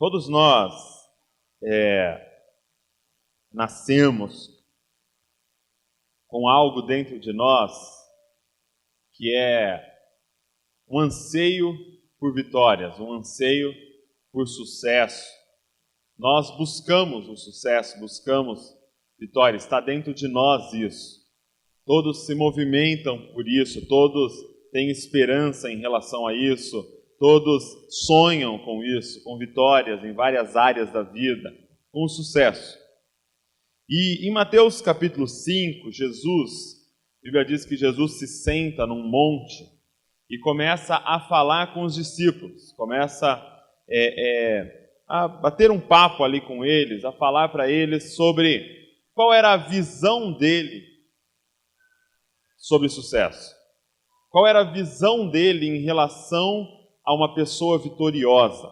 Todos nós nascemos com algo dentro de nós que é um anseio por vitórias, um anseio por sucesso. Nós buscamos o sucesso, buscamos vitória, está dentro de nós isso. Todos se movimentam por isso, todos têm esperança em relação a isso, todos sonham com isso, com vitórias em várias áreas da vida, com sucesso. E em Mateus capítulo 5, a Bíblia diz que Jesus se senta num monte e começa a falar com os discípulos, começa a bater um papo ali com eles, a falar para eles sobre qual era a visão dele sobre sucesso. Qual era a visão dele em relação a uma pessoa vitoriosa.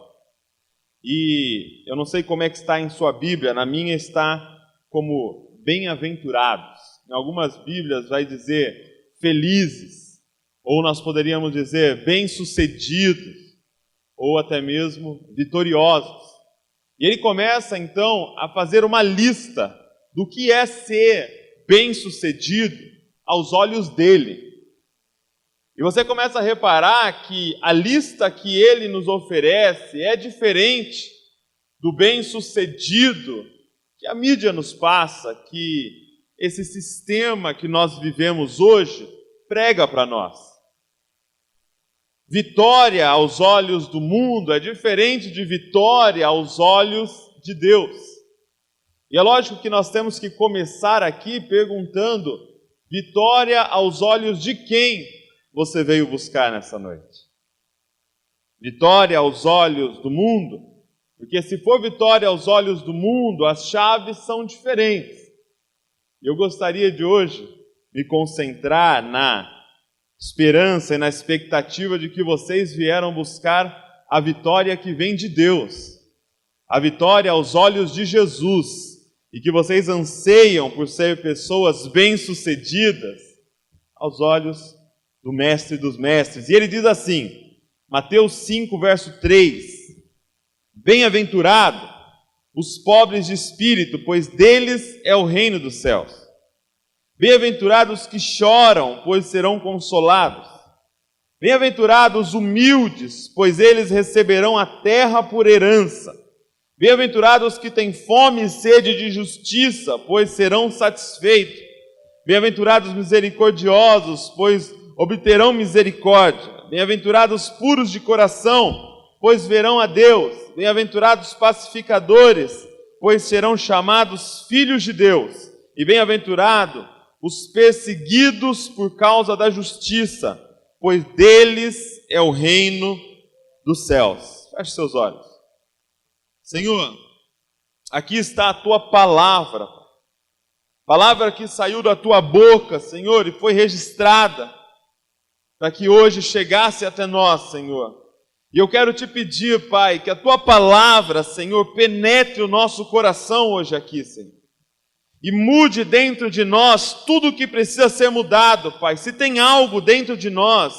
E eu não sei como é que está em sua Bíblia, na minha está como bem-aventurados. Em algumas Bíblias vai dizer felizes, ou nós poderíamos dizer bem-sucedidos, ou até mesmo vitoriosos. E ele começa então a fazer uma lista do que é ser bem-sucedido aos olhos dele. E você começa a reparar que a lista que ele nos oferece é diferente do bem-sucedido que a mídia nos passa, que esse sistema que nós vivemos hoje prega para nós. Vitória aos olhos do mundo é diferente de vitória aos olhos de Deus. E é lógico que nós temos que começar aqui perguntando: vitória aos olhos de quem você veio buscar nessa noite? Vitória aos olhos do mundo? Porque se for vitória aos olhos do mundo, as chaves são diferentes. Eu gostaria de hoje me concentrar na esperança e na expectativa de que vocês vieram buscar a vitória que vem de Deus, a vitória aos olhos de Jesus, e que vocês anseiam por ser pessoas bem-sucedidas aos olhos do Mestre dos Mestres. E ele diz assim, Mateus 5, verso 3, bem-aventurado os pobres de espírito, pois deles é o reino dos céus. Bem-aventurados que choram, pois serão consolados. Bem-aventurados os humildes, pois eles receberão a terra por herança. Bem-aventurados que têm fome e sede de justiça, pois serão satisfeitos. Bem-aventurados misericordiosos, pois obterão misericórdia. Bem-aventurados puros de coração, pois verão a Deus. Bem-aventurados pacificadores, pois serão chamados filhos de Deus. E bem-aventurados os perseguidos por causa da justiça, pois deles é o reino dos céus. Feche seus olhos. Senhor, aqui está a Tua palavra, palavra que saiu da Tua boca, Senhor, e foi registrada, para que hoje chegasse até nós, Senhor. E eu quero Te pedir, Pai, que a Tua palavra, Senhor, penetre o nosso coração hoje aqui, Senhor. E mude dentro de nós tudo o que precisa ser mudado, Pai. Se tem algo dentro de nós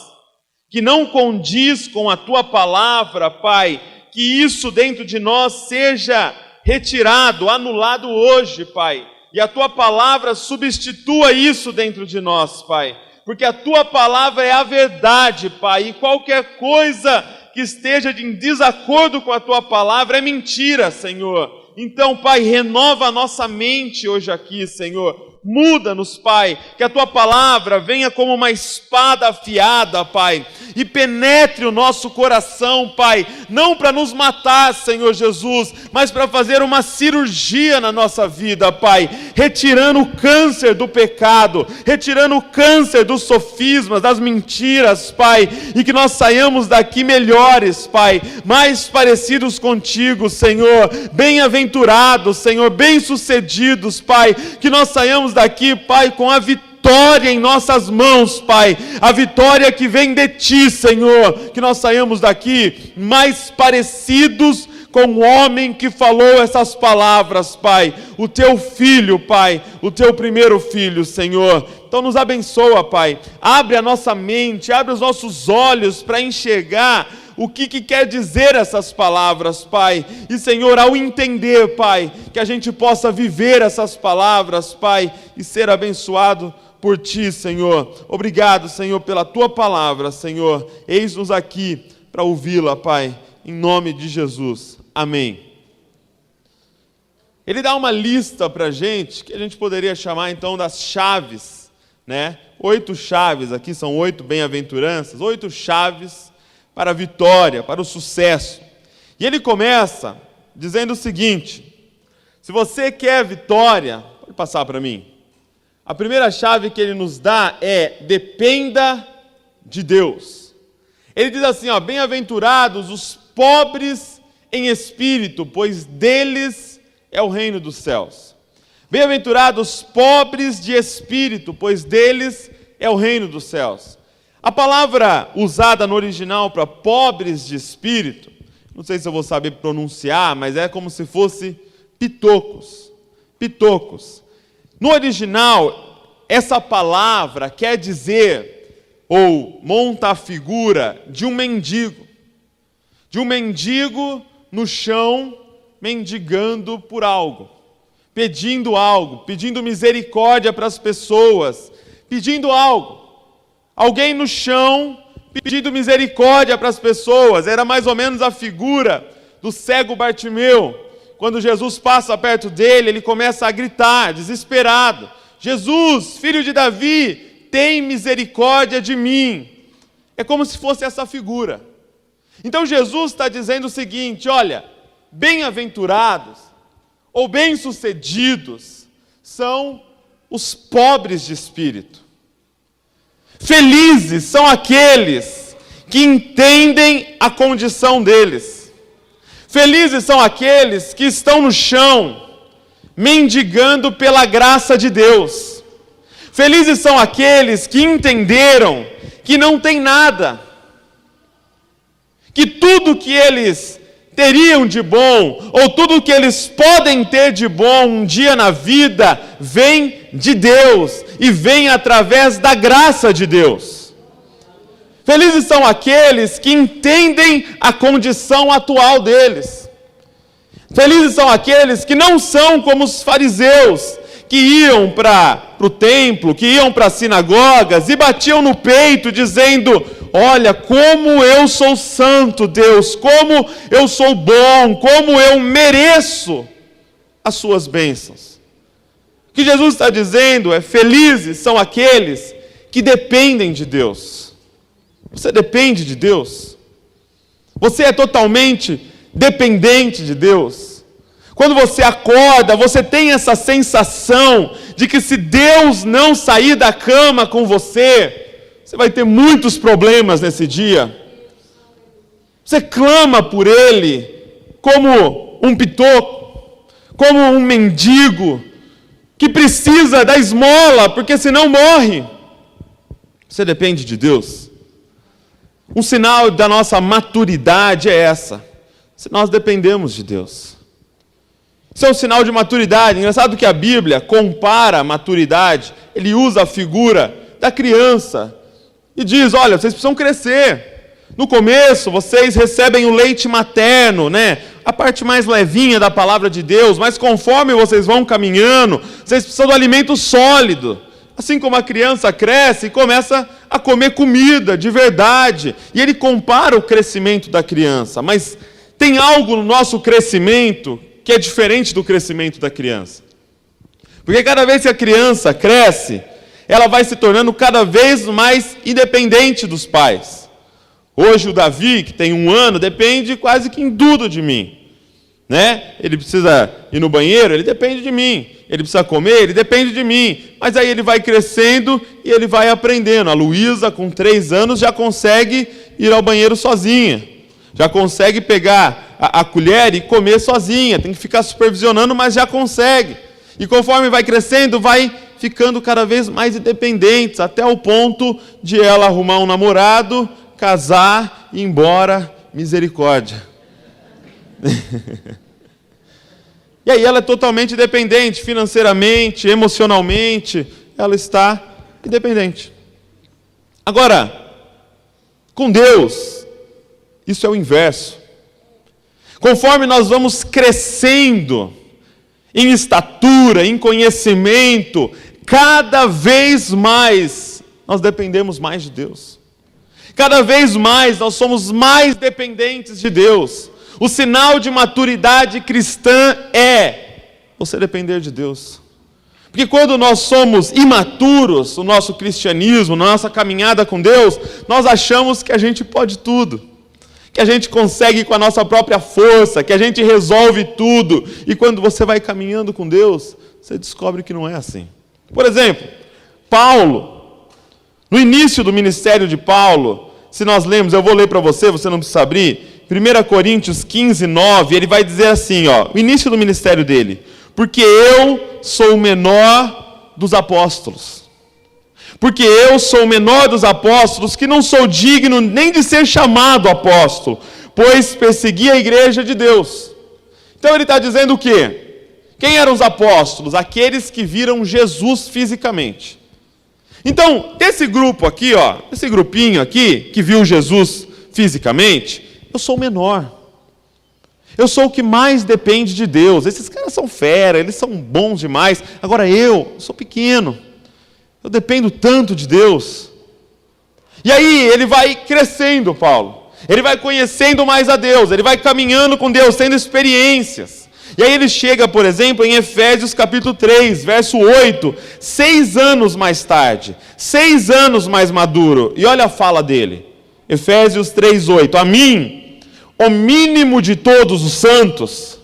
que não condiz com a Tua palavra, Pai, que isso dentro de nós seja retirado, anulado hoje, Pai. E a Tua palavra substitua isso dentro de nós, Pai. Porque a Tua palavra é a verdade, Pai. E qualquer coisa que esteja em desacordo com a Tua palavra é mentira, Senhor. Então, Pai, renova a nossa mente hoje aqui, Senhor. Muda-nos, Pai, que a Tua palavra venha como uma espada afiada, Pai, e penetre o nosso coração, Pai, não para nos matar, Senhor Jesus, mas para fazer uma cirurgia na nossa vida, Pai, retirando o câncer do pecado, retirando o câncer dos sofismas, das mentiras, Pai, e que nós saiamos daqui melhores, Pai, mais parecidos contigo, Senhor, bem-aventurados, Senhor, bem-sucedidos, Pai, que nós saiamos daqui, Pai, com a vitória em nossas mãos, Pai, a vitória que vem de Ti, Senhor, que nós saímos daqui mais parecidos com o homem que falou essas palavras, Pai, o Teu Filho, Pai, o Teu primeiro Filho, Senhor. Então nos abençoa, Pai, abre a nossa mente, abre os nossos olhos para enxergar o que quer dizer essas palavras, Pai. E, Senhor, ao entender, Pai, que a gente possa viver essas palavras, Pai, e ser abençoado por Ti, Senhor. Obrigado, Senhor, pela Tua palavra, Senhor. Eis-nos aqui para ouvi-la, Pai, em nome de Jesus. Amém. Ele dá uma lista para a gente, que a gente poderia chamar então das chaves, né? 8 chaves, aqui são 8 bem-aventuranças, 8 chaves para a vitória, para o sucesso. E ele começa dizendo o seguinte: se você quer vitória, pode passar para mim. A primeira chave que ele nos dá é: dependa de Deus. Ele diz assim, ó, bem-aventurados os pobres em espírito, pois deles é o reino dos céus. Bem-aventurados os pobres de espírito, pois deles é o reino dos céus. A palavra usada no original para pobres de espírito, não sei se eu vou saber pronunciar, mas é como se fosse pitocos. Pitocos. No original, essa palavra quer dizer, ou monta a figura de um mendigo. De um mendigo no chão, mendigando por algo, pedindo misericórdia para as pessoas, pedindo algo. Alguém no chão pedindo misericórdia para as pessoas. Era mais ou menos a figura do cego Bartimeu. Quando Jesus passa perto dele, ele começa a gritar, desesperado: Jesus, filho de Davi, tem misericórdia de mim. É como se fosse essa figura. Então Jesus está dizendo o seguinte: olha, bem-aventurados ou bem-sucedidos são os pobres de espírito. Felizes são aqueles que entendem a condição deles. Felizes são aqueles que estão no chão, mendigando pela graça de Deus. Felizes são aqueles que entenderam que não tem nada, que tudo que eles teriam de bom, ou tudo que eles podem ter de bom um dia na vida, vem de Deus, e vem através da graça de Deus. Felizes são aqueles que entendem a condição atual deles. Felizes são aqueles que não são como os fariseus, que iam para o templo, que iam para as sinagogas e batiam no peito dizendo: olha, como eu sou santo, Deus, como eu sou bom, como eu mereço as suas bênçãos. O que Jesus está dizendo é: felizes são aqueles que dependem de Deus. Você depende de Deus? Você é totalmente dependente de Deus? Quando você acorda, você tem essa sensação de que se Deus não sair da cama com você, você vai ter muitos problemas nesse dia. Você clama por Ele como um pitoco, como um mendigo que precisa da esmola, porque senão morre. Você depende de Deus. Um sinal da nossa maturidade é essa: se nós dependemos de Deus. Isso é um sinal de maturidade. Engraçado que a Bíblia compara a maturidade, ele usa a figura da criança e diz: olha, vocês precisam crescer. No começo, vocês recebem o leite materno, né? A parte mais levinha da palavra de Deus, mas conforme vocês vão caminhando, vocês precisam do alimento sólido. Assim como a criança cresce e começa a comer comida de verdade. E ele compara o crescimento da criança. Mas tem algo no nosso crescimento que é diferente do crescimento da criança. Porque cada vez que a criança cresce, ela vai se tornando cada vez mais independente dos pais. Hoje o Davi, que tem 1 ano, depende quase que em tudo de mim. Né? Ele precisa ir no banheiro, ele depende de mim. Ele precisa comer, ele depende de mim. Mas aí ele vai crescendo e ele vai aprendendo. A Luísa, com 3 anos, já consegue ir ao banheiro sozinha. Já consegue pegar a colher e comer sozinha. Tem que ficar supervisionando, mas já consegue. E conforme vai crescendo, vai ficando cada vez mais independentes, até o ponto de ela arrumar um namorado, casar e ir embora. Misericórdia. E aí ela é totalmente dependente, financeiramente, emocionalmente, ela está independente. Agora, com Deus, Isso é o inverso. Conforme nós vamos crescendo em estatura, em conhecimento, cada vez mais nós dependemos mais de Deus. Cada vez mais nós somos mais dependentes de Deus. O sinal de maturidade cristã é você depender de Deus. Porque quando nós somos imaturos, o nosso cristianismo, na nossa caminhada com Deus, nós achamos que a gente pode tudo. Que a gente consegue com a nossa própria força, que a gente resolve tudo. E quando você vai caminhando com Deus, você descobre que não é assim. Por exemplo, Paulo, no início do ministério de Paulo, se nós lemos, eu vou ler para você, você não precisa abrir, 1 Coríntios 15, 9, ele vai dizer assim, o início do ministério dele: porque eu sou o menor dos apóstolos. Porque eu sou o menor dos apóstolos, que não sou digno nem de ser chamado apóstolo, pois persegui a igreja de Deus. Então ele está dizendo o quê? Quem eram os apóstolos? Aqueles que viram Jesus fisicamente. Então, esse grupo aqui, esse grupinho aqui, que viu Jesus fisicamente, eu sou o menor. Eu sou o que mais depende de Deus. Esses caras são fera, eles são bons demais. Agora eu sou pequeno. Eu dependo tanto de Deus. E aí ele vai crescendo, Paulo. Ele vai conhecendo mais a Deus. Ele vai caminhando com Deus, tendo experiências. E aí ele chega, por exemplo, em Efésios capítulo 3, verso 8. 6 anos mais tarde. 6 anos mais maduro. E olha a fala dele. Efésios 3, 8. A mim, o mínimo de todos os santos...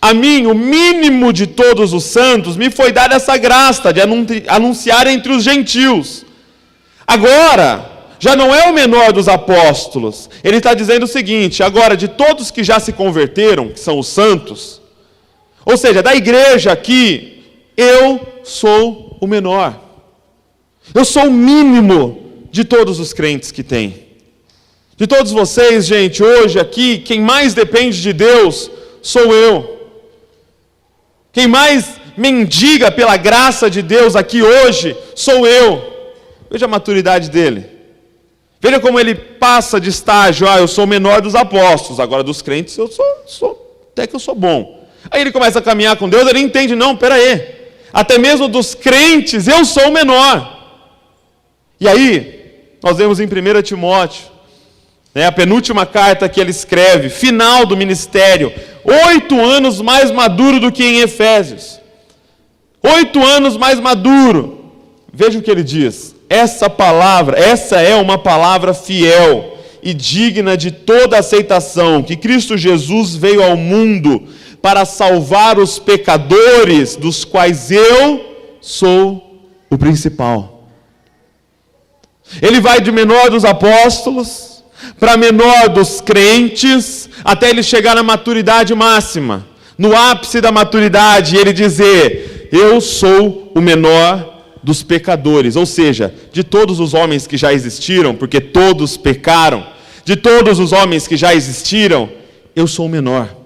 A mim, o mínimo de todos os santos, me foi dada essa graça de anunciar entre os gentios. Agora, já não é o menor dos apóstolos. Ele está dizendo o seguinte: agora, de todos que já se converteram, que são os santos, ou seja, da igreja aqui, eu sou o menor. Eu sou o mínimo de todos os crentes que tem. De todos vocês, gente, hoje aqui, quem mais depende de Deus sou eu. Quem mais mendiga pela graça de Deus aqui hoje sou eu. Veja a maturidade dele. Veja como ele passa de estágio. Eu sou o menor dos apóstolos. Agora dos crentes até que eu sou bom. Aí ele começa a caminhar com Deus, ele entende, não, peraí. Até mesmo dos crentes eu sou o menor. E aí, nós vemos em 1 Timóteo, a penúltima carta que ele escreve, final do ministério, 8 anos mais maduro do que em Efésios. 8 anos mais maduro. Veja o que ele diz. Essa é uma palavra fiel e digna de toda aceitação, que Cristo Jesus veio ao mundo para salvar os pecadores, dos quais eu sou o principal. Ele vai de menor dos apóstolos para menor dos crentes, até ele chegar na maturidade máxima, no ápice da maturidade, ele dizer: eu sou o menor dos pecadores, ou seja, de todos os homens que já existiram, porque todos pecaram, de todos os homens que já existiram, eu sou o menor.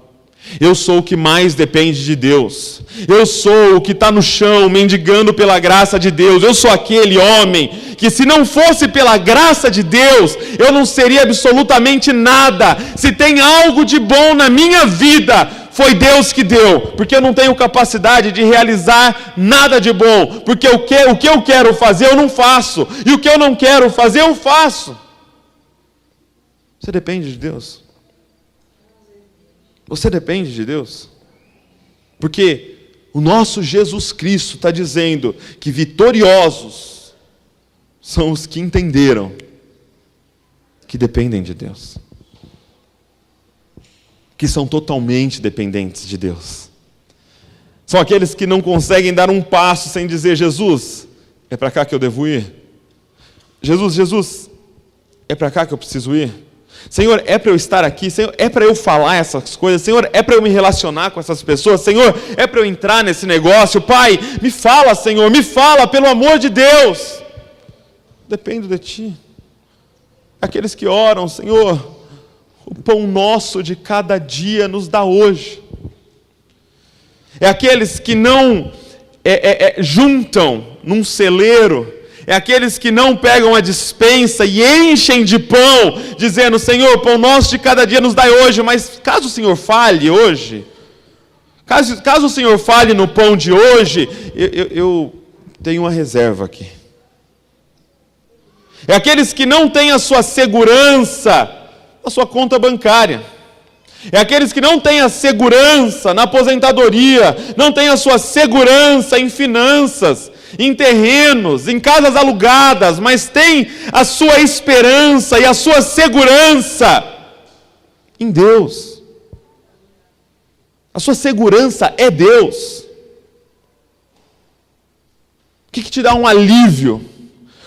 Eu sou o que mais depende de Deus. Eu sou o que está no chão, mendigando pela graça de Deus. Eu sou aquele homem que, se não fosse pela graça de Deus, eu não seria absolutamente nada. Se tem algo de bom na minha vida, foi Deus que deu. Porque eu não tenho capacidade de realizar nada de bom. Porque o que eu quero fazer, eu não faço. E o que eu não quero fazer, eu faço. Você depende de Deus. Você depende de Deus? Porque o nosso Jesus Cristo está dizendo que vitoriosos são os que entenderam que dependem de Deus. Que são totalmente dependentes de Deus. São aqueles que não conseguem dar um passo sem dizer: Jesus, é para cá que eu devo ir? Jesus, é para cá que eu preciso ir? Senhor, é para eu estar aqui? Senhor, é para eu falar essas coisas? Senhor, é para eu me relacionar com essas pessoas? Senhor, é para eu entrar nesse negócio? Pai, me fala, Senhor, me fala, pelo amor de Deus. Dependo de Ti. Aqueles que oram: Senhor, o pão nosso de cada dia nos dá hoje. É aqueles que não juntam num celeiro É aqueles que não pegam a despensa e enchem de pão, dizendo: Senhor, pão nosso de cada dia nos dai hoje. Mas caso o Senhor falhe hoje, caso o Senhor falhe no pão de hoje, eu tenho uma reserva aqui. É aqueles que não têm a sua segurança na sua conta bancária. É aqueles que não têm a segurança na aposentadoria, não têm a sua segurança em finanças, em terrenos, em casas alugadas, mas têm a sua esperança e a sua segurança em Deus. A sua segurança é Deus. O que te dá um alívio?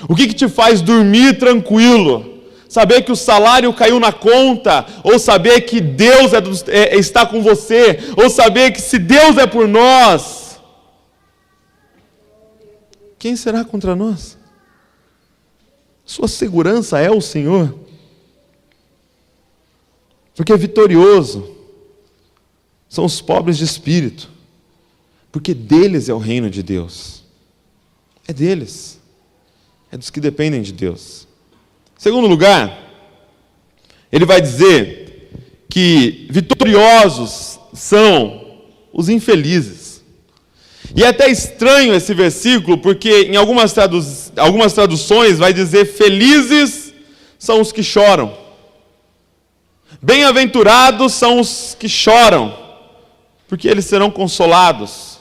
O que te faz dormir tranquilo? Saber que o salário caiu na conta, ou saber que Deus está com você, ou saber que se Deus é por nós, quem será contra nós? Sua segurança é o Senhor. Porque vitorioso são os pobres de espírito, porque deles é o reino de Deus. É deles, é dos que dependem de Deus. Segundo lugar, ele vai dizer que vitoriosos são os infelizes. E é até estranho esse versículo, porque em algumas traduções vai dizer: felizes são os que choram. Bem-aventurados são os que choram, porque eles serão consolados.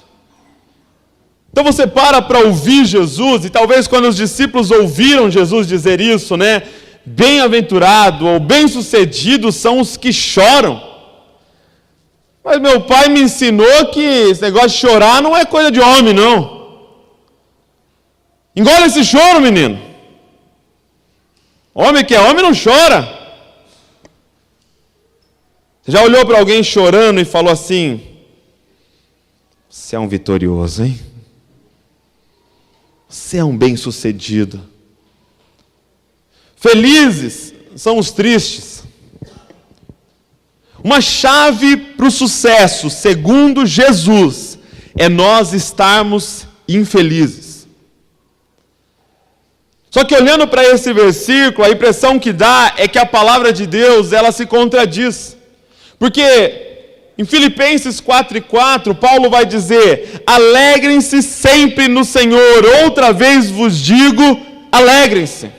Então você para ouvir Jesus, e talvez quando os discípulos ouviram Jesus dizer isso, né? Bem-aventurado ou bem-sucedido são os que choram. Mas meu pai me ensinou que esse negócio de chorar não é coisa de homem, não. Engole esse choro, menino. Homem que é homem não chora. Você já olhou para alguém chorando e falou assim: você é um vitorioso, hein? Você é um bem-sucedido. Felizes são os tristes. Uma chave para o sucesso, segundo Jesus, é nós estarmos infelizes. Só que olhando para esse versículo, a impressão que dá é que a palavra de Deus, ela se contradiz. Porque em Filipenses 4:4, Paulo vai dizer: alegrem-se sempre no Senhor. Outra vez vos digo, alegrem-se.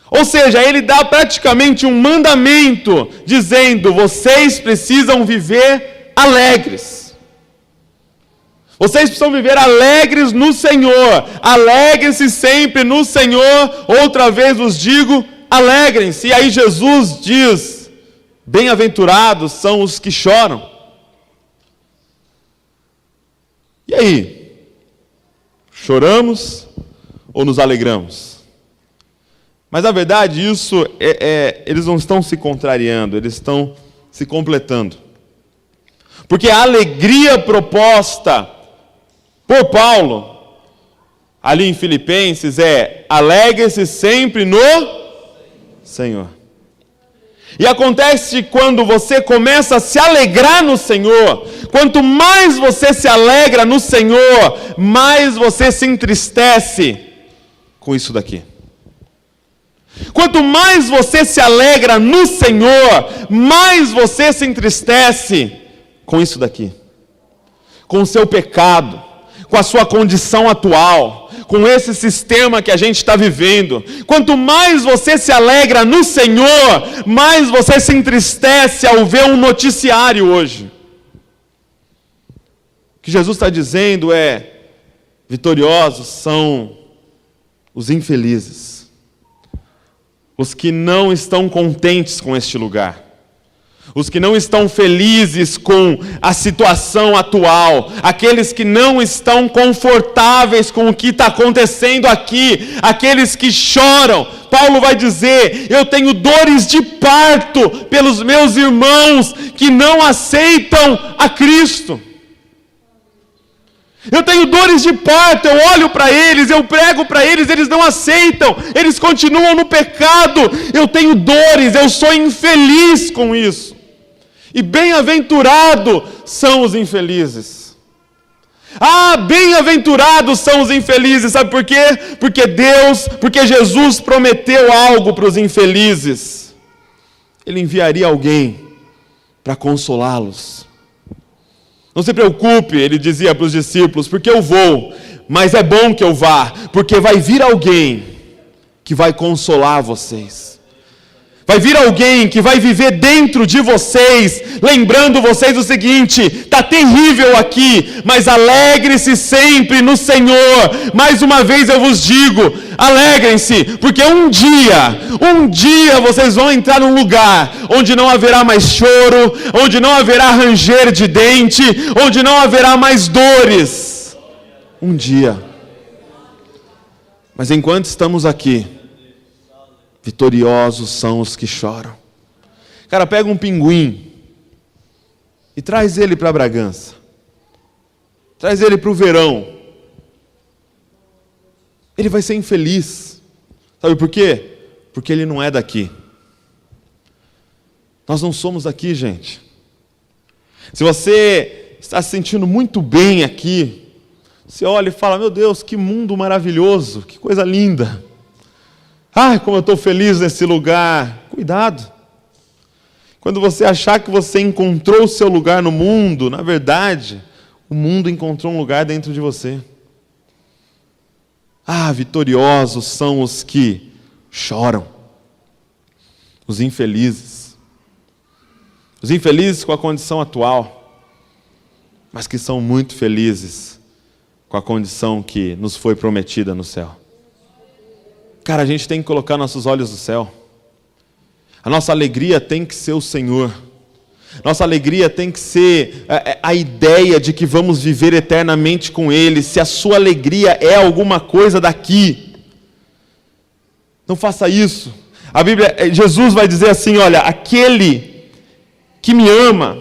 Ou seja, ele dá praticamente um mandamento, dizendo: vocês precisam viver alegres. Vocês precisam viver alegres no Senhor. Alegrem-se sempre no Senhor. Outra vez vos digo, alegrem-se. E aí Jesus diz: bem-aventurados são os que choram. E aí? Choramos ou nos alegramos? Mas, na verdade, isso eles não estão se contrariando, eles estão se completando. Porque a alegria proposta por Paulo, ali em Filipenses, é: alegre-se sempre no Senhor. E acontece que quando você começa a se alegrar no Senhor, quanto mais você se alegra no Senhor, mais você se entristece com isso daqui. Quanto mais você se alegra no Senhor, mais você se entristece com isso daqui. Com o seu pecado, com a sua condição atual, com esse sistema que a gente está vivendo. Quanto mais você se alegra no Senhor, mais você se entristece ao ver um noticiário hoje. O que Jesus está dizendo é: vitoriosos são os infelizes. Os que não estão contentes com este lugar. Os que não estão felizes com a situação atual. Aqueles que não estão confortáveis com o que está acontecendo aqui. Aqueles que choram. Paulo vai dizer: eu tenho dores de parto pelos meus irmãos que não aceitam a Cristo. Eu tenho dores de parto, eu olho para eles, eu prego para eles, eles não aceitam, eles continuam no pecado. Eu tenho dores, eu sou infeliz com isso. E bem-aventurado são os infelizes. Ah, bem-aventurados são os infelizes. Sabe por quê? Porque Jesus prometeu algo para os infelizes. Ele enviaria alguém para consolá-los. Não se preocupe, ele dizia para os discípulos, porque eu vou, mas é bom que eu vá, porque vai vir alguém que vai consolar vocês. Vai vir alguém que vai viver dentro de vocês, lembrando vocês o seguinte: está terrível aqui, mas alegre-se sempre no Senhor. Mais uma vez eu vos digo, alegrem-se, porque um dia vocês vão entrar num lugar onde não haverá mais choro, onde não haverá ranger de dente, onde não haverá mais dores. Um dia. Mas enquanto estamos aqui, vitoriosos são os que choram. Cara, pega um pinguim e traz ele para Bragança. Traz ele para o verão. Ele vai ser infeliz. Sabe por quê? Porque ele não é daqui. Nós não somos daqui, gente. Se você está se sentindo muito bem aqui, você olha e fala: meu Deus, que mundo maravilhoso, que coisa linda. Ai, como eu estou feliz nesse lugar. Cuidado. Quando você achar que você encontrou o seu lugar no mundo, na verdade, o mundo encontrou um lugar dentro de você. Ah, vitoriosos são os que choram. Os infelizes. Os infelizes com a condição atual, mas que são muito felizes com a condição que nos foi prometida no céu. Cara, a gente tem que colocar nossos olhos no céu. A nossa alegria tem que ser o Senhor. Nossa alegria tem que ser a ideia de que vamos viver eternamente com Ele. Se a sua alegria é alguma coisa daqui, não faça isso. A Bíblia, Jesus vai dizer assim: olha, aquele que me ama,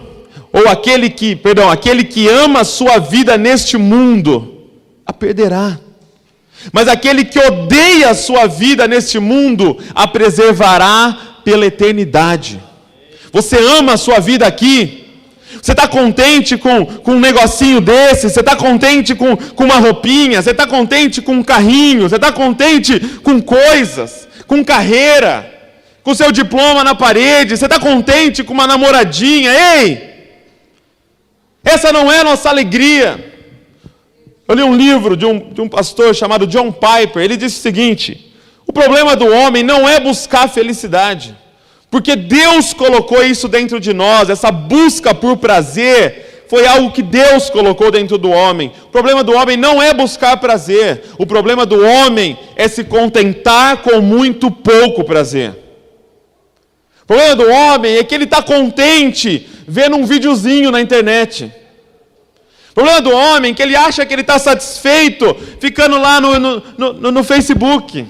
ou aquele que ama a sua vida neste mundo, a perderá. Mas aquele que odeia a sua vida neste mundo, a preservará pela eternidade. Você ama a sua vida aqui? Você está contente com um negocinho desse? Você está contente com uma roupinha? Você está contente com um carrinho? Você está contente com coisas? Com carreira? Com seu diploma na parede? Você está contente com uma namoradinha? Ei! Essa não é a nossa alegria. Eu li um livro de um pastor chamado John Piper. Ele disse o seguinte: o problema do homem não é buscar felicidade, porque Deus colocou isso dentro de nós. Essa busca por prazer foi algo que Deus colocou dentro do homem. O problema do homem não é buscar prazer. O problema do homem é se contentar com muito pouco prazer. O problema do homem é que ele está contente vendo um videozinho na internet. O problema do homem é que ele acha que ele está satisfeito ficando lá no Facebook,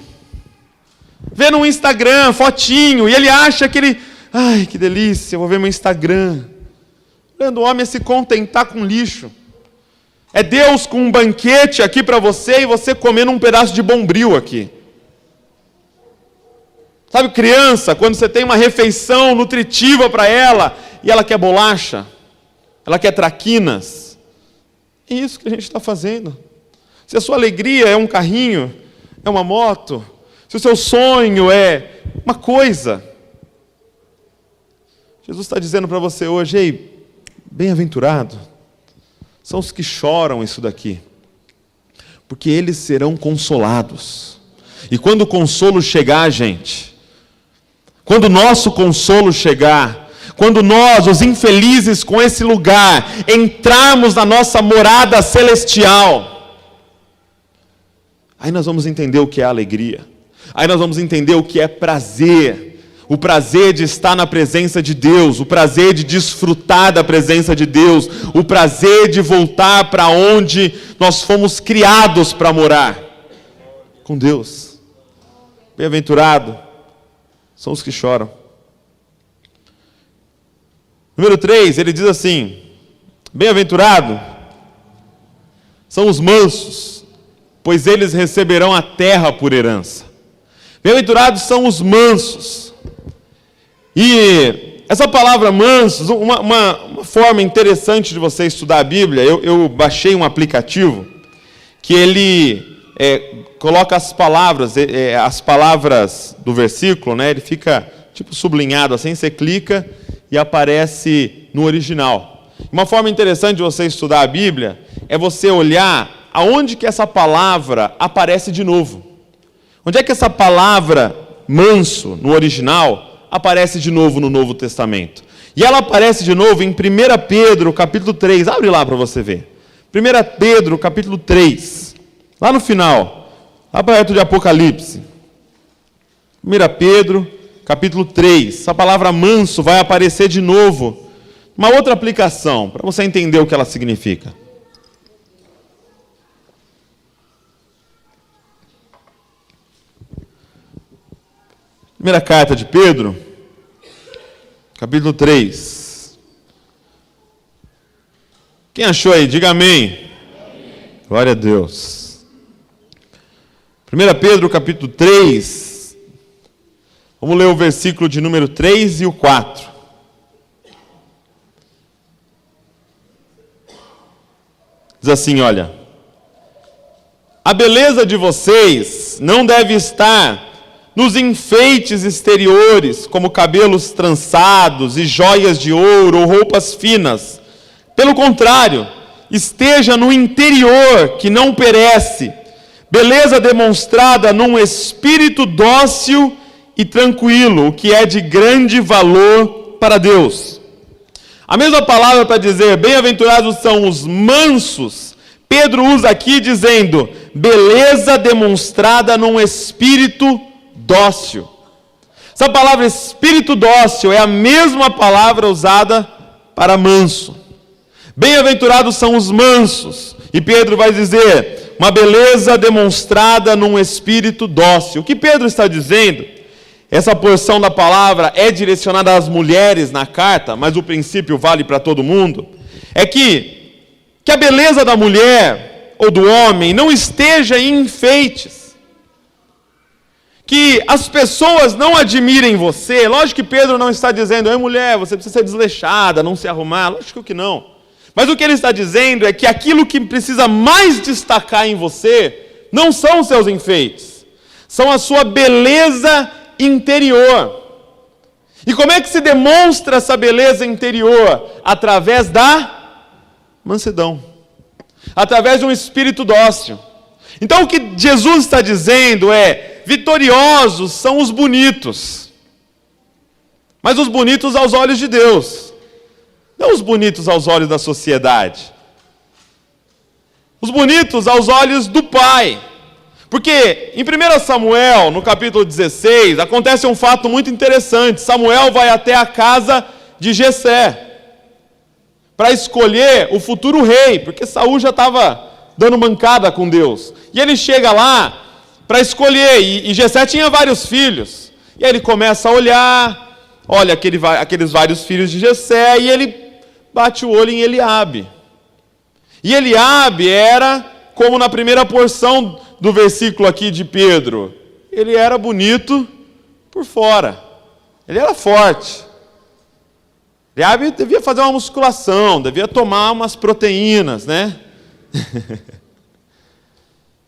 vendo um Instagram, fotinho, e ele acha que ele... Ai, que delícia, eu vou ver meu Instagram. O problema do homem é se contentar com lixo. É Deus com um banquete aqui para você e você comendo um pedaço de bombril aqui. Sabe, criança, quando você tem uma refeição nutritiva para ela e ela quer bolacha, ela quer traquinas. É isso que a gente está fazendo. Se a sua alegria é um carrinho, é uma moto, se o seu sonho é uma coisa, Jesus está dizendo para você hoje: ei, bem-aventurado são os que choram isso daqui, porque eles serão consolados. E quando o consolo chegar, gente, quando o nosso consolo chegar, quando nós, os infelizes com esse lugar, entrarmos na nossa morada celestial, aí nós vamos entender o que é alegria, aí nós vamos entender o que é prazer, o prazer de estar na presença de Deus, o prazer de desfrutar da presença de Deus, o prazer de voltar para onde nós fomos criados para morar, com Deus. Bem-aventurado são os que choram. Número 3, ele diz assim: bem-aventurado são os mansos, pois eles receberão a terra por herança. Bem-aventurados são os mansos. E essa palavra mansos, uma forma interessante de você estudar a Bíblia, eu baixei um aplicativo que ele coloca as palavras do versículo, né? Ele fica tipo sublinhado assim, você clica e aparece no original. Uma forma interessante de você estudar a Bíblia é você olhar aonde que essa palavra aparece de novo. Onde é que essa palavra manso, no original, aparece de novo no Novo Testamento? E ela aparece de novo em 1 Pedro, capítulo 3. Abre lá para você ver. 1 Pedro, capítulo 3. Lá no final, lá perto de Apocalipse. 1 Pedro, capítulo 3. Essa palavra manso vai aparecer de novo. Uma outra aplicação, para você entender o que ela significa. Primeira carta de Pedro, capítulo 3. Quem achou aí? Diga amém. Glória a Deus. 1 Pedro, capítulo 3. Vamos ler o versículo de número 3 e o 4. Diz assim, olha. A beleza de vocês não deve estar nos enfeites exteriores, como cabelos trançados e joias de ouro ou roupas finas. Pelo contrário, esteja no interior que não perece, beleza demonstrada num espírito dócil e tranquilo, o que é de grande valor para Deus. A mesma palavra para dizer, bem-aventurados são os mansos, Pedro usa aqui dizendo, beleza demonstrada num espírito dócil. Essa palavra espírito dócil é a mesma palavra usada para manso. Bem-aventurados são os mansos. E Pedro vai dizer, uma beleza demonstrada num espírito dócil. O que Pedro está dizendo, essa porção da palavra é direcionada às mulheres na carta, mas o princípio vale para todo mundo, é que a beleza da mulher ou do homem não esteja em enfeites. Que as pessoas não admirem você. Lógico que Pedro não está dizendo, ei mulher, você precisa ser desleixada, não se arrumar. Lógico que não. Mas o que ele está dizendo é que aquilo que precisa mais destacar em você não são os seus enfeites, são a sua beleza interior. E como é que se demonstra essa beleza interior? Através da mansidão, através de um espírito dócil. Então o que Jesus está dizendo é, vitoriosos são os bonitos, mas os bonitos aos olhos de Deus, não os bonitos aos olhos da sociedade, os bonitos aos olhos do Pai. Porque em 1 Samuel, no capítulo 16, acontece um fato muito interessante. Samuel vai até a casa de Jessé para escolher o futuro rei, porque Saul já estava dando mancada com Deus. E ele chega lá para escolher, e Jessé tinha vários filhos. E aí ele começa a olhar, olha aqueles vários filhos de Jessé, e ele bate o olho em Eliabe. E Eliabe era, como na primeira porção do versículo aqui de Pedro, ele era bonito por fora, ele era forte. Eliabe devia fazer uma musculação, devia tomar umas proteínas, né?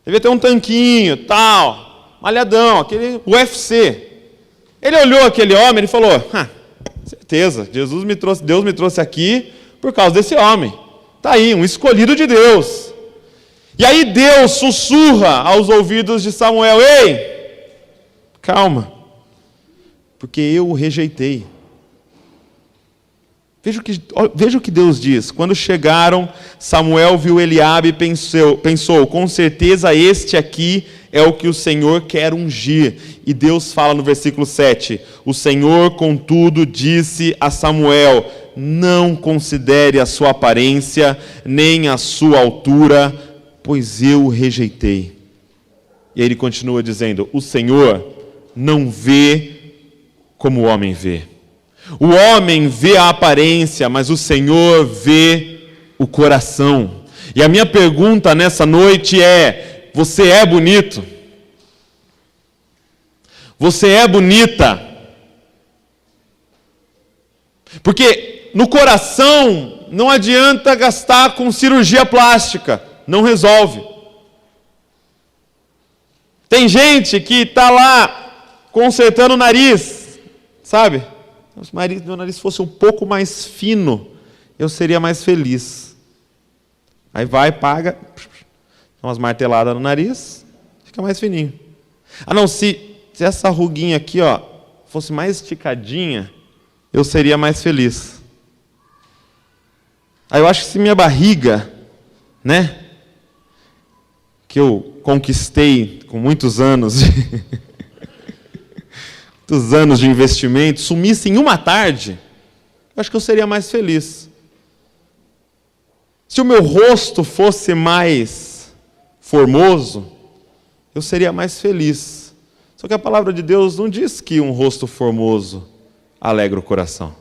Devia ter um tanquinho, tal, malhadão, aquele UFC. Ele olhou aquele homem e falou, certeza, Deus me trouxe aqui por causa desse homem. Está aí, um escolhido de Deus. E aí Deus sussurra aos ouvidos de Samuel, ei, calma, porque eu o rejeitei. Veja o que Deus diz. Quando chegaram, Samuel viu Eliabe e pensou, com certeza este aqui é o que o Senhor quer ungir. E Deus fala no versículo 7, o Senhor, contudo, disse a Samuel, não considere a sua aparência, nem a sua altura, pois eu o rejeitei. E ele continua dizendo, o Senhor não vê como o homem vê. O homem vê a aparência, mas o Senhor vê o coração. E a minha pergunta nessa noite é, você é bonito? Você é bonita? Porque no coração não adianta gastar com cirurgia plástica, não resolve. Tem gente que está lá consertando o nariz, sabe? Se meu nariz fosse um pouco mais fino, eu seria mais feliz. Aí vai, paga, dá umas marteladas no nariz, fica mais fininho. Ah não, se essa ruguinha aqui, ó, fosse mais esticadinha, eu seria mais feliz. Aí eu acho que se minha barriga, né, que eu conquistei com muitos anos de investimento, sumisse em uma tarde, eu acho que eu seria mais feliz. Se o meu rosto fosse mais formoso, eu seria mais feliz. Só que a palavra de Deus não diz que um rosto formoso alegra o coração.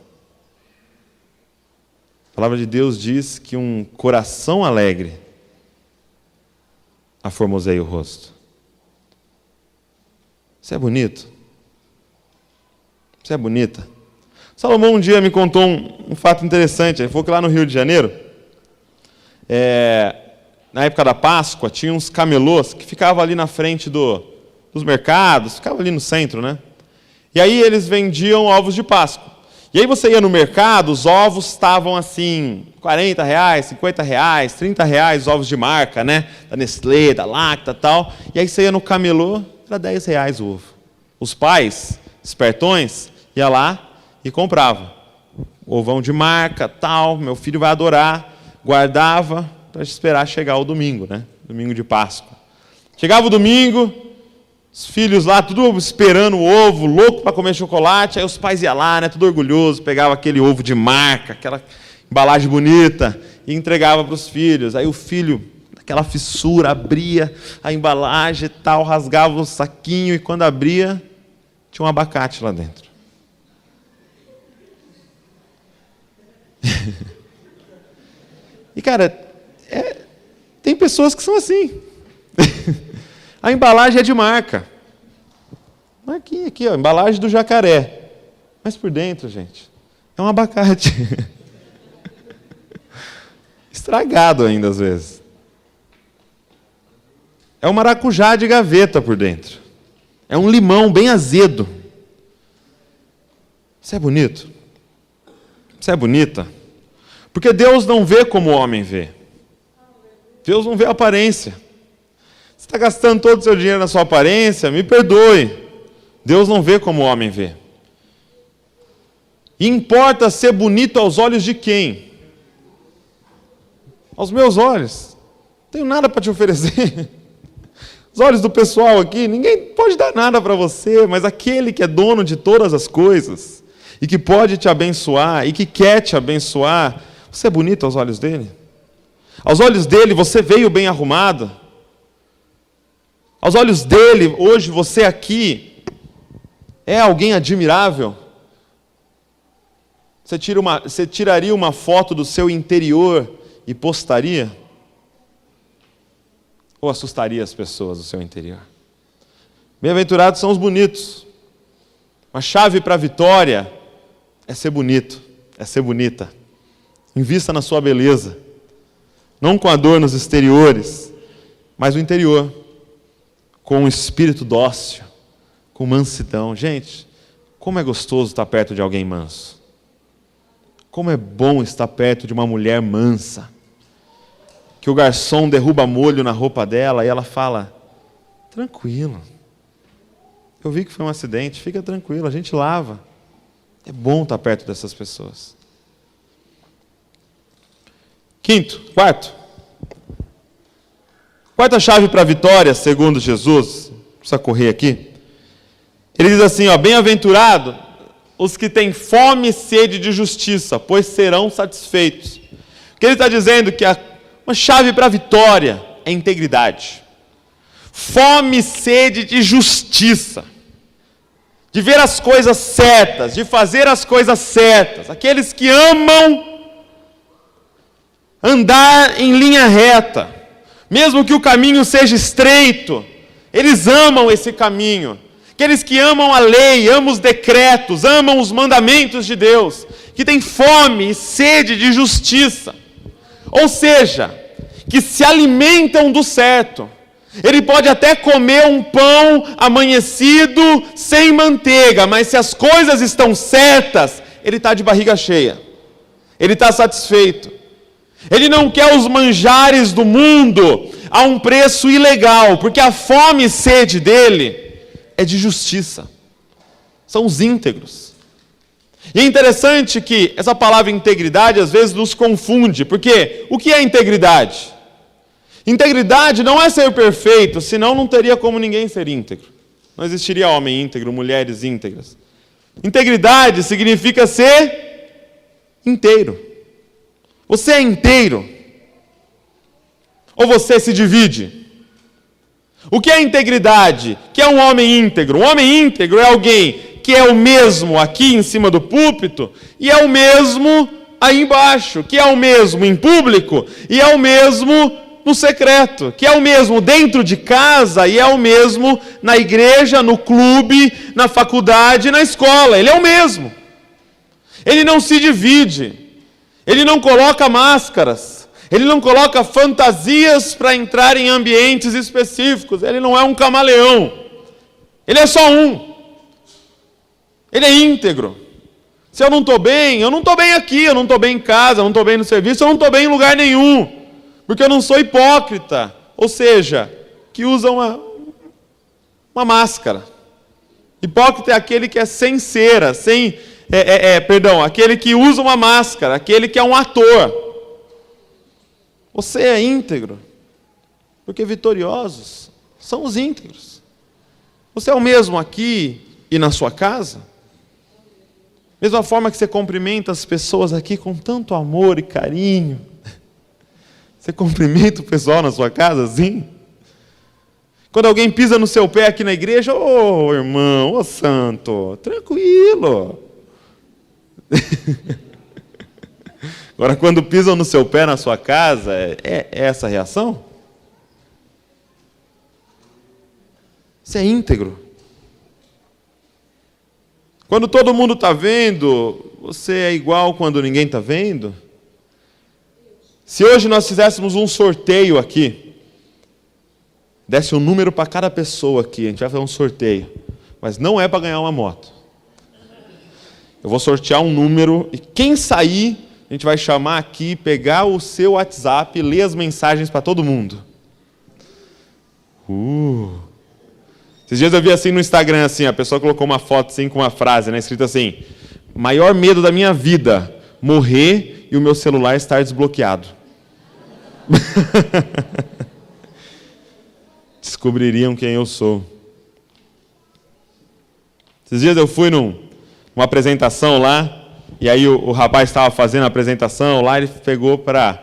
A palavra de Deus diz que um coração alegre aformoseia o rosto. Você é bonito? Você é bonita? Salomão um dia me contou um fato interessante. Ele falou que lá no Rio de Janeiro, na época da Páscoa, tinha uns camelôs que ficavam ali na frente dos mercados, ficavam ali no centro, né? E aí eles vendiam ovos de Páscoa. E aí você ia no mercado, os ovos estavam assim, R$40, R$50, R$30, os ovos de marca, né? Da Nestlé, da Lacta e tal. E aí você ia no camelô, era R$10 o ovo. Os pais, espertões, ia lá e comprava. Ovão de marca, tal, meu filho vai adorar. Guardava para esperar chegar o domingo, né? Domingo de Páscoa. Chegava o domingo, os filhos lá, tudo esperando o ovo, louco para comer chocolate. Aí os pais iam lá, né, tudo orgulhoso, pegava aquele ovo de marca, aquela embalagem bonita, e entregava para os filhos. Aí o filho, aquela fissura, abria a embalagem e tal, rasgava o saquinho, e quando abria, tinha um abacate lá dentro. E, cara, tem pessoas que são assim. A embalagem é de marca. Marquinha aqui, ó, embalagem do jacaré. Mas por dentro, gente, é um abacate. Estragado ainda, às vezes. É um maracujá de gaveta por dentro. É um limão bem azedo. Você é bonito? Você é bonita? Porque Deus não vê como o homem vê. Deus não vê a aparência. Você está gastando todo o seu dinheiro na sua aparência? Me perdoe. Deus não vê como o homem vê. E importa ser bonito aos olhos de quem? Aos meus olhos. Não tenho nada para te oferecer. Os olhos do pessoal aqui, ninguém pode dar nada para você, mas aquele que é dono de todas as coisas, e que pode te abençoar, e que quer te abençoar, você é bonito aos olhos dele? Aos olhos dele, você veio bem arrumado? Aos olhos dele, hoje você aqui é alguém admirável? Você tiraria uma foto do seu interior e postaria? Ou assustaria as pessoas do seu interior? Bem-aventurados são os bonitos. A chave para a vitória é ser bonito, é ser bonita. Invista na sua beleza. Não com a dor nos exteriores, mas no interior. Com um espírito dócil, com mansidão. Gente, como é gostoso estar perto de alguém manso. Como é bom estar perto de uma mulher mansa. Que o garçom derruba molho na roupa dela e ela fala, tranquilo. Eu vi que foi um acidente, fica tranquilo, a gente lava. É bom estar perto dessas pessoas. Quarta chave para a vitória, segundo Jesus, precisa correr aqui. Ele diz assim, ó, bem-aventurado os que têm fome e sede de justiça, pois serão satisfeitos. O que ele está dizendo? Que uma chave para a vitória é integridade. Fome e sede de justiça. De ver as coisas certas, de fazer as coisas certas. Aqueles que amam andar em linha reta. Mesmo que o caminho seja estreito, eles amam esse caminho. Aqueles que amam a lei, amam os decretos, amam os mandamentos de Deus, que têm fome e sede de justiça. Ou seja, que se alimentam do certo. Ele pode até comer um pão amanhecido sem manteiga, mas se as coisas estão certas, ele está de barriga cheia. Ele está satisfeito. Ele não quer os manjares do mundo a um preço ilegal, porque a fome e sede dele é de justiça. São os íntegros. E é interessante que essa palavra integridade às vezes nos confunde, porque o que é integridade? Integridade não é ser perfeito, senão não teria como ninguém ser íntegro. Não existiria homem íntegro, mulheres íntegras. Integridade significa ser inteiro. Você é inteiro? Ou você se divide? O que é integridade? O que é um homem íntegro? Um homem íntegro é alguém que é o mesmo aqui em cima do púlpito e é o mesmo aí embaixo, que é o mesmo em público e é o mesmo no secreto, que é o mesmo dentro de casa e é o mesmo na igreja, no clube, na faculdade, na escola. Ele é o mesmo. Ele não se divide. Ele não coloca máscaras. Ele não coloca fantasias para entrar em ambientes específicos. Ele não é um camaleão. Ele é só um. Ele é íntegro. Se eu não estou bem aqui, eu não estou bem em casa, eu não estou bem no serviço, eu não estou bem em lugar nenhum. Porque eu não sou hipócrita, ou seja, que usa uma máscara. Hipócrita é aquele que é sem cera, aquele que usa uma máscara, aquele que é um ator. Você é íntegro, porque vitoriosos são os íntegros. Você é o mesmo aqui e na sua casa? Mesma forma que você cumprimenta as pessoas aqui com tanto amor e carinho. Você cumprimenta o pessoal na sua casa assim? Quando alguém pisa no seu pé aqui na igreja, ô irmão, ô santo, tranquilo. Agora, quando pisam no seu pé na sua casa, é essa a reação? Você é íntegro. Quando todo mundo está vendo, você é igual quando ninguém está vendo? Se hoje nós fizéssemos um sorteio aqui, desse um número para cada pessoa aqui, a gente vai fazer um sorteio, mas não é para ganhar uma moto. Eu vou sortear um número e quem sair, a gente vai chamar aqui, pegar o seu WhatsApp e ler as mensagens para todo mundo. Esses dias eu vi assim no Instagram, assim, a pessoa colocou uma foto assim com uma frase, né, escrita assim: maior medo da minha vida, morrer e o meu celular estar desbloqueado. Descobririam quem eu sou. Esses dias eu fui numa apresentação lá, e aí o rapaz estava fazendo a apresentação lá, ele pegou para...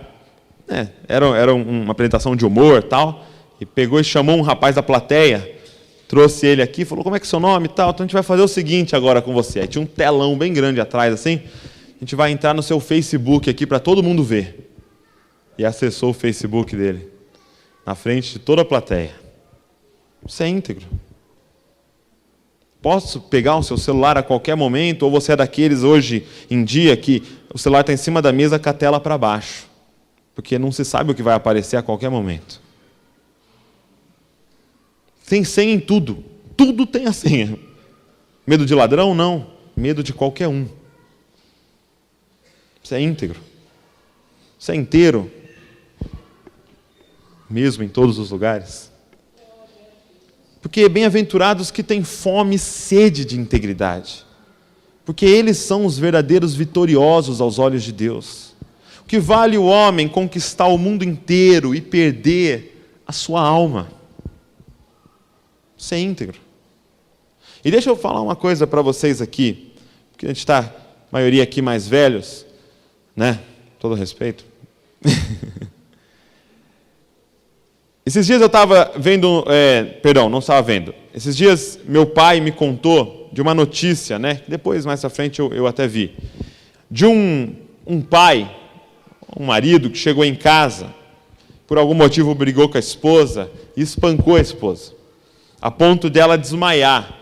Era uma apresentação de humor e tal, e pegou e chamou um rapaz da plateia, trouxe ele aqui, falou: como é que é o seu nome e tal? Então a gente vai fazer o seguinte agora com você. Aí tinha um telão bem grande atrás assim, a gente vai entrar no seu Facebook aqui para todo mundo ver. E acessou o Facebook dele, na frente de toda a plateia. Você é íntegro. Posso pegar o seu celular a qualquer momento, ou você é daqueles hoje em dia que o celular está em cima da mesa com a tela para baixo, porque não se sabe o que vai aparecer a qualquer momento. Tem senha em tudo. Tudo tem a senha. Medo de ladrão? Não. Medo de qualquer um. Você é íntegro. Você é inteiro. Mesmo em todos os lugares. Porque bem-aventurados que têm fome e sede de integridade. Porque eles são os verdadeiros vitoriosos aos olhos de Deus. O que vale o homem conquistar o mundo inteiro e perder a sua alma? Ser íntegro. E deixa eu falar uma coisa para vocês aqui, porque a gente está, a maioria aqui mais velhos, né? Todo respeito. Esses dias eu estava vendo, não estava vendo. Esses dias meu pai me contou de uma notícia, né? Depois, mais à frente, eu até vi. De um pai, um marido que chegou em casa, por algum motivo brigou com a esposa e espancou a esposa, a ponto dela desmaiar.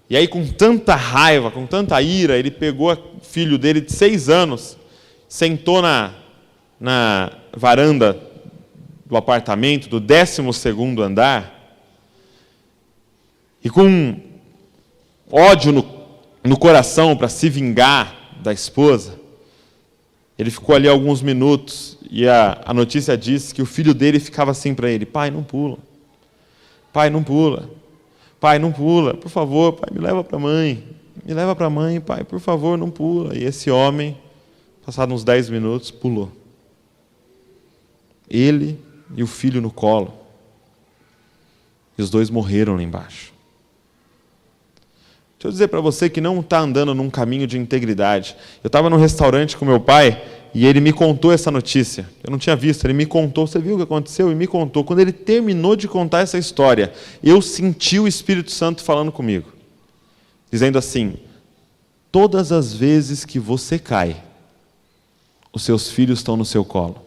E aí, com tanta raiva, com tanta ira, ele pegou o filho dele de 6 anos, sentou na varanda do apartamento, do 12º andar, e com ódio no coração para se vingar da esposa, ele ficou ali alguns minutos, e a notícia diz que o filho dele ficava assim para ele: pai, não pula. Pai, não pula. Pai, não pula. Por favor, pai, me leva para a mãe. Me leva para a mãe, pai, por favor, não pula. E esse homem, passados uns 10 minutos, pulou. Ele e o filho no colo. E os dois morreram lá embaixo. Deixa eu dizer para você que não está andando num caminho de integridade. Eu estava num restaurante com meu pai e ele me contou essa notícia. Eu não tinha visto, ele me contou. Você viu o que aconteceu? E me contou. Quando ele terminou de contar essa história, eu senti o Espírito Santo falando comigo, dizendo assim: todas as vezes que você cai, os seus filhos estão no seu colo.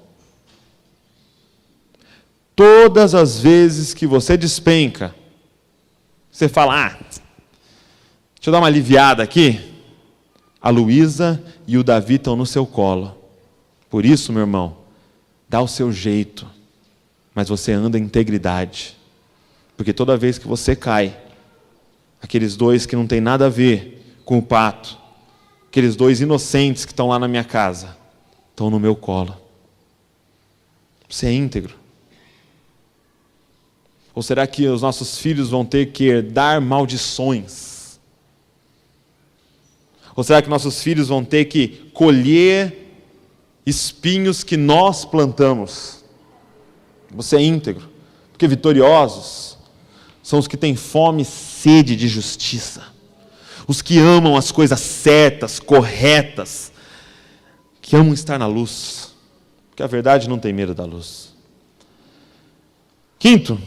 Todas as vezes que você despenca, você fala: deixa eu dar uma aliviada aqui. A Luísa e o Davi estão no seu colo. Por isso, meu irmão, dá o seu jeito, mas você anda em integridade. Porque toda vez que você cai, aqueles dois que não tem nada a ver com o pato, aqueles dois inocentes que estão lá na minha casa, estão no meu colo. Você é íntegro? Ou será que os nossos filhos vão ter que herdar maldições? Ou será que nossos filhos vão ter que colher espinhos que nós plantamos? Você é íntegro? Porque vitoriosos são os que têm fome e sede de justiça. Os que amam as coisas certas, corretas. Que amam estar na luz. Porque a verdade não tem medo da luz. Quinto,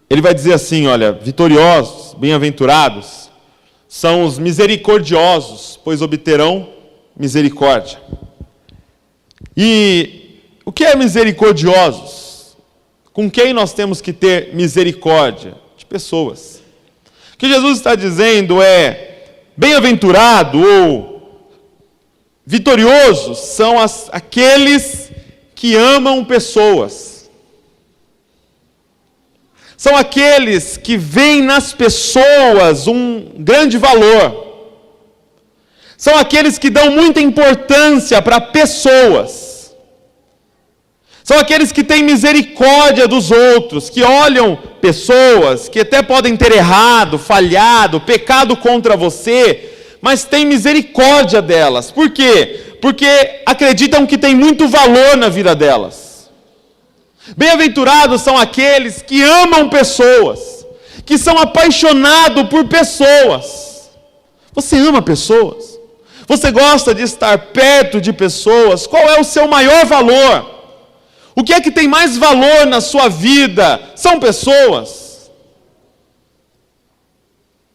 ele vai dizer assim, olha: vitoriosos, bem-aventurados, são os misericordiosos, pois obterão misericórdia. E o que é misericordiosos? Com quem nós temos que ter misericórdia? De pessoas. O que Jesus está dizendo é: bem-aventurado ou vitoriosos são aqueles que amam pessoas. São aqueles que veem nas pessoas um grande valor. São aqueles que dão muita importância para pessoas. São aqueles que têm misericórdia dos outros, que olham pessoas que até podem ter errado, falhado, pecado contra você, mas têm misericórdia delas. Por quê? Porque acreditam que tem muito valor na vida delas. Bem-aventurados são aqueles que amam pessoas, que são apaixonados por pessoas. Você ama pessoas? Você gosta de estar perto de pessoas? Qual é o seu maior valor? O que é que tem mais valor na sua vida? São pessoas.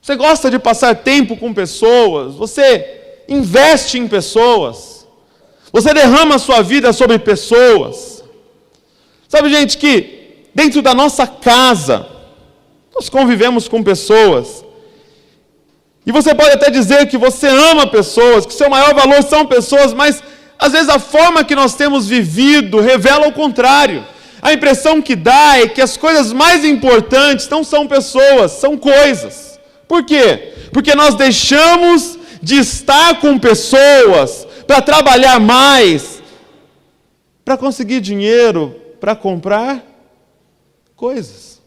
Você gosta de passar tempo com pessoas? Você investe em pessoas? Você derrama a sua vida sobre pessoas? Sabe, gente, que dentro da nossa casa, nós convivemos com pessoas. E você pode até dizer que você ama pessoas, que seu maior valor são pessoas, mas às vezes a forma que nós temos vivido revela o contrário. A impressão que dá é que as coisas mais importantes não são pessoas, são coisas. Por quê? Porque nós deixamos de estar com pessoas para trabalhar mais, para conseguir dinheiro, para comprar coisas.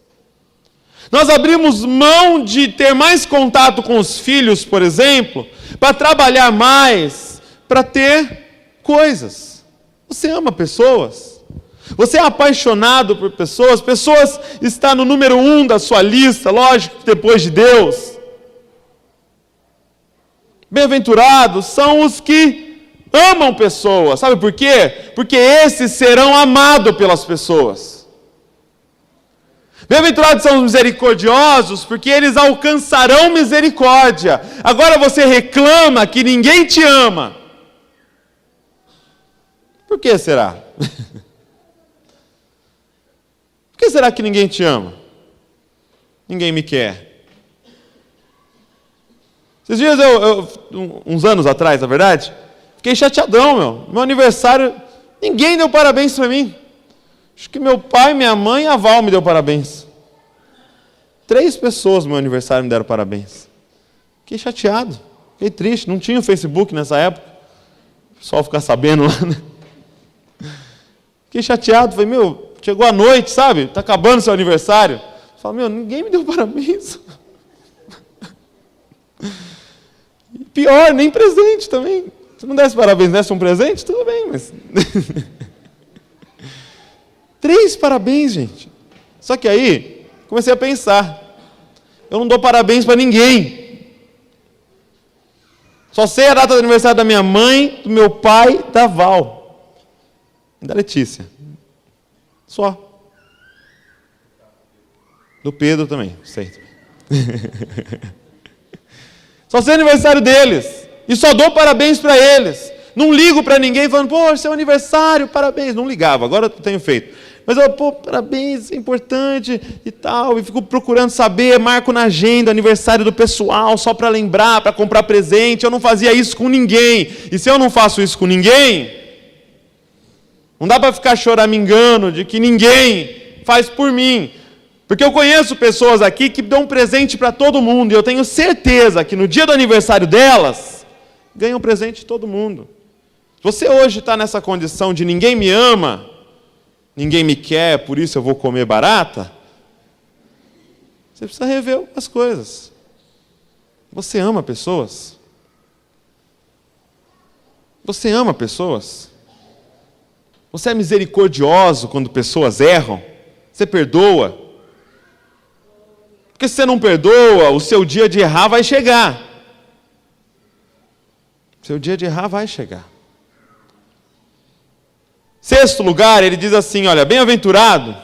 Nós abrimos mão de ter mais contato com os filhos, por exemplo, para trabalhar mais, para ter coisas. Você ama pessoas? Você é apaixonado por pessoas? Pessoas está no número 1 da sua lista, lógico, depois de Deus. Bem-aventurados são os que amam pessoas. Sabe por quê? Porque esses serão amados pelas pessoas. Bem-aventurados são os misericordiosos, porque eles alcançarão misericórdia. Agora você reclama que ninguém te ama. Por que será? Por que será que ninguém te ama? Ninguém me quer. Esses dias, uns anos atrás, na verdade, fiquei chateadão, meu aniversário, ninguém deu parabéns para mim. Acho que meu pai, minha mãe e a Val me deu parabéns. 3 pessoas no meu aniversário me deram parabéns. Fiquei chateado, fiquei triste, não tinha o Facebook nessa época. O pessoal ficar sabendo lá, né? Fiquei chateado, falei, chegou a noite, sabe? Está acabando seu aniversário. Falei, ninguém me deu parabéns. E pior, nem presente também. Se não desse parabéns, desse um presente, tudo bem, mas... 3 parabéns, gente. Só que aí, comecei a pensar. Eu não dou parabéns para ninguém. Só sei a data do aniversário da minha mãe, do meu pai, da Val. E da Letícia. Só. Do Pedro também, sei. Só sei o aniversário deles. E só dou parabéns para eles. Não ligo para ninguém falando, pô, seu aniversário, parabéns. Não ligava, agora eu tenho feito. Mas eu, pô, parabéns, é importante e tal. E fico procurando saber, marco na agenda, aniversário do pessoal, só para lembrar, para comprar presente. Eu não fazia isso com ninguém. E se eu não faço isso com ninguém, não dá para ficar choramingando de que ninguém faz por mim. Porque eu conheço pessoas aqui que dão presente para todo mundo. E eu tenho certeza que no dia do aniversário delas, ganham presente de todo mundo. Se você hoje está nessa condição de ninguém me ama, ninguém me quer, por isso eu vou comer barata, você precisa rever as coisas. Você ama pessoas? Você ama pessoas? Você é misericordioso quando pessoas erram? Você perdoa? Porque se você não perdoa, o seu dia de errar vai chegar. O seu dia de errar vai chegar. 6º lugar, ele diz assim, olha, bem-aventurado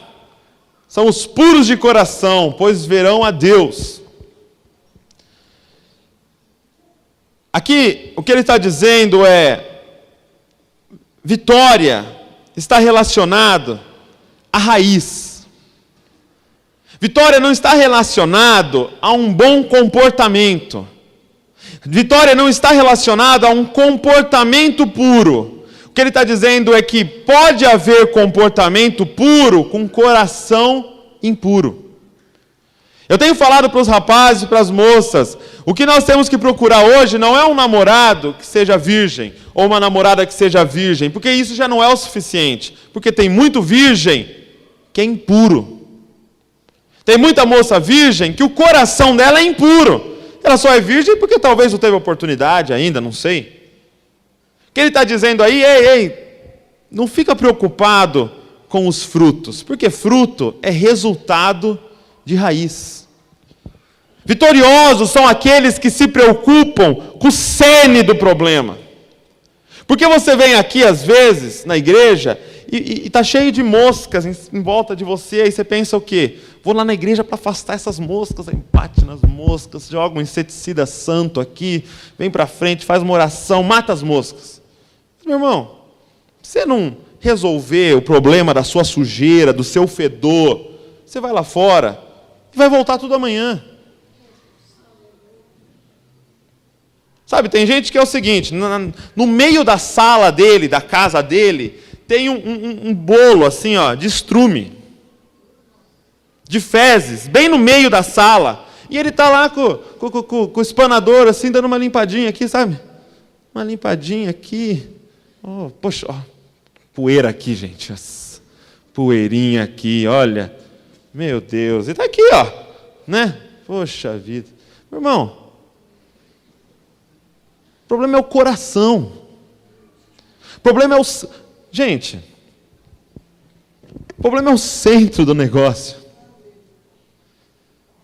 são os puros de coração, pois verão a Deus. Aqui, o que ele está dizendo é, vitória está relacionado à raiz. Vitória não está relacionado a um bom comportamento. Vitória não está relacionada a um comportamento puro. O que ele está dizendo é que pode haver comportamento puro com coração impuro. Eu tenho falado para os rapazes e para as moças, o que nós temos que procurar hoje não é um namorado que seja virgem, ou uma namorada que seja virgem, porque isso já não é o suficiente, porque tem muito virgem que é impuro. Tem muita moça virgem que o coração dela é impuro. Ela só é virgem porque talvez não teve oportunidade ainda, não sei. O que ele está dizendo aí, não fica preocupado com os frutos, porque fruto é resultado de raiz. Vitoriosos são aqueles que se preocupam com o cerne do problema. Porque você vem aqui, às vezes, na igreja, e está cheio de moscas em volta de você, aí você pensa o quê? Vou lá na igreja para afastar essas moscas, aí bate nas moscas, joga um inseticida santo aqui, vem para frente, faz uma oração, mata as moscas. Meu irmão, se você não resolver o problema da sua sujeira, do seu fedor, você vai lá fora e vai voltar tudo amanhã. Sabe, tem gente que é o seguinte, no meio da sala dele, da casa dele, tem um bolo assim, ó, de estrume, de fezes, bem no meio da sala. E ele está lá com o espanador, assim, dando uma limpadinha aqui, sabe? Uma limpadinha aqui. Oh, poxa, oh, poeira aqui, gente. Poeirinha aqui, olha. Meu Deus. E está aqui, ó. Né? Poxa vida. Meu irmão, o problema é o coração. O problema é o... Gente, o problema é o centro do negócio.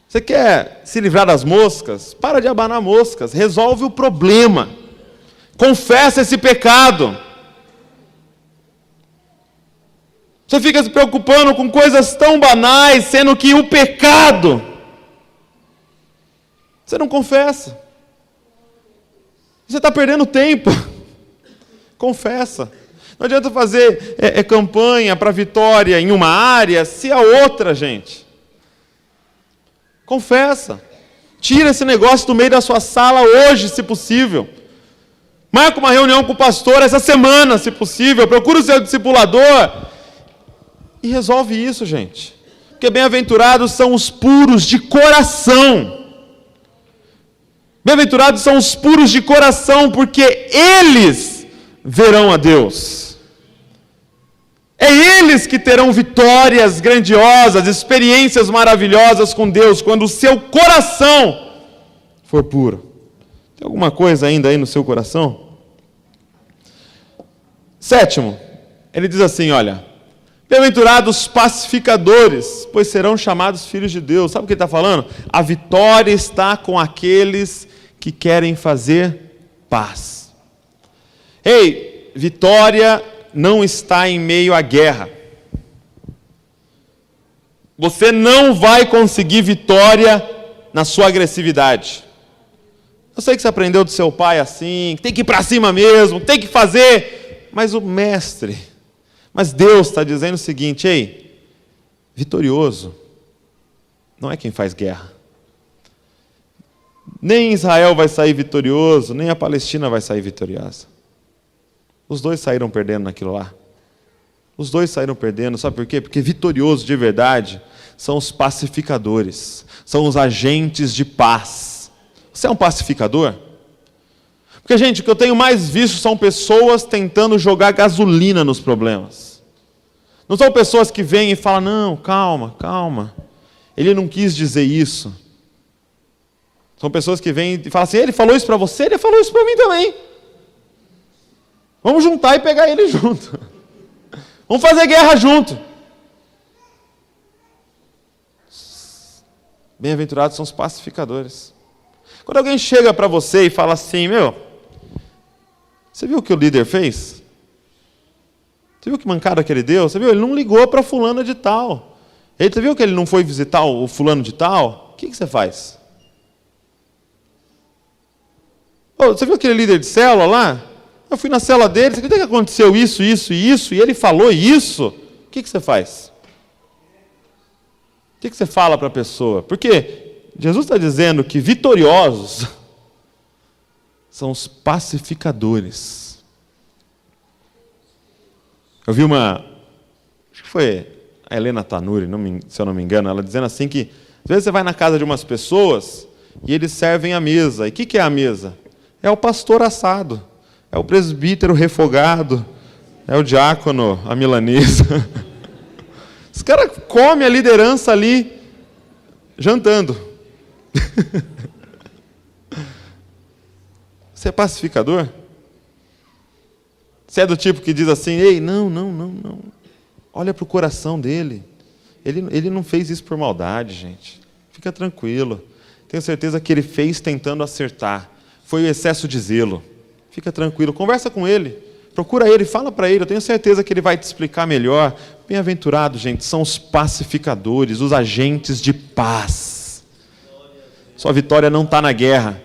Você quer se livrar das moscas? Para de abanar moscas. Resolve o problema. Confessa esse pecado. Você fica se preocupando com coisas tão banais, sendo que o pecado, você não confessa. Você está perdendo tempo. Confessa. Não adianta fazer campanha para vitória em uma área, se a outra, gente. Confessa. Tira esse negócio do meio da sua sala hoje, se possível. Marca uma reunião com o pastor essa semana, se possível. Procura o seu discipulador. E resolve isso, gente. Porque bem-aventurados são os puros de coração. Bem-aventurados são os puros de coração, porque eles verão a Deus. É eles que terão vitórias grandiosas, experiências maravilhosas com Deus, quando o seu coração for puro. Tem alguma coisa ainda aí no seu coração? Sétimo, ele diz assim, olha, bem-aventurados pacificadores, pois serão chamados filhos de Deus. Sabe o que ele está falando? A vitória está com aqueles que querem fazer paz. Ei, vitória não está em meio à guerra. Você não vai conseguir vitória na sua agressividade. Eu sei que você aprendeu do seu pai assim, tem que ir para cima mesmo, tem que fazer. Mas mas Deus está dizendo o seguinte, ei, vitorioso não é quem faz guerra. Nem Israel vai sair vitorioso, nem a Palestina vai sair vitoriosa. Os dois saíram perdendo naquilo lá. Os dois saíram perdendo, sabe por quê? Porque vitorioso de verdade são os pacificadores, são os agentes de paz. Você é um pacificador? Porque, gente, o que eu tenho mais visto são pessoas tentando jogar gasolina nos problemas. Não são pessoas que vêm e falam, não, calma, calma, ele não quis dizer isso. São pessoas que vêm e falam assim, ele falou isso para você, ele falou isso para mim também. Vamos juntar e pegar ele junto. Vamos fazer guerra junto. Bem-aventurados são os pacificadores. Quando alguém chega para você e fala assim, você viu o que o líder fez? Você viu que mancada que ele deu? Você viu? Ele não ligou para fulano de tal. Você viu que ele não foi visitar o fulano de tal? O que você faz? Você viu aquele líder de célula lá? Eu fui na célula dele, você que aconteceu isso, isso e isso, e ele falou isso. O que você faz? O que você fala para a pessoa? Porque Jesus está dizendo que vitoriosos são os pacificadores. Eu vi acho que foi a Helena Tanuri, se eu não me engano, ela dizendo assim que, às vezes você vai na casa de umas pessoas e eles servem a mesa. E o que é a mesa? É o pastor assado, é o presbítero refogado, é o diácono, a milanesa. Os caras comem a liderança ali, jantando. Você é pacificador? Você é do tipo que diz assim, ei, não. Olha para o coração dele. Ele não fez isso por maldade, gente. Fica tranquilo. Tenho certeza que ele fez tentando acertar. Foi o excesso de zelo. Fica tranquilo. Conversa com ele. Procura ele, fala para ele. Eu tenho certeza que ele vai te explicar melhor. Bem-aventurados, gente, são os pacificadores, os agentes de paz. Sua vitória não está na guerra.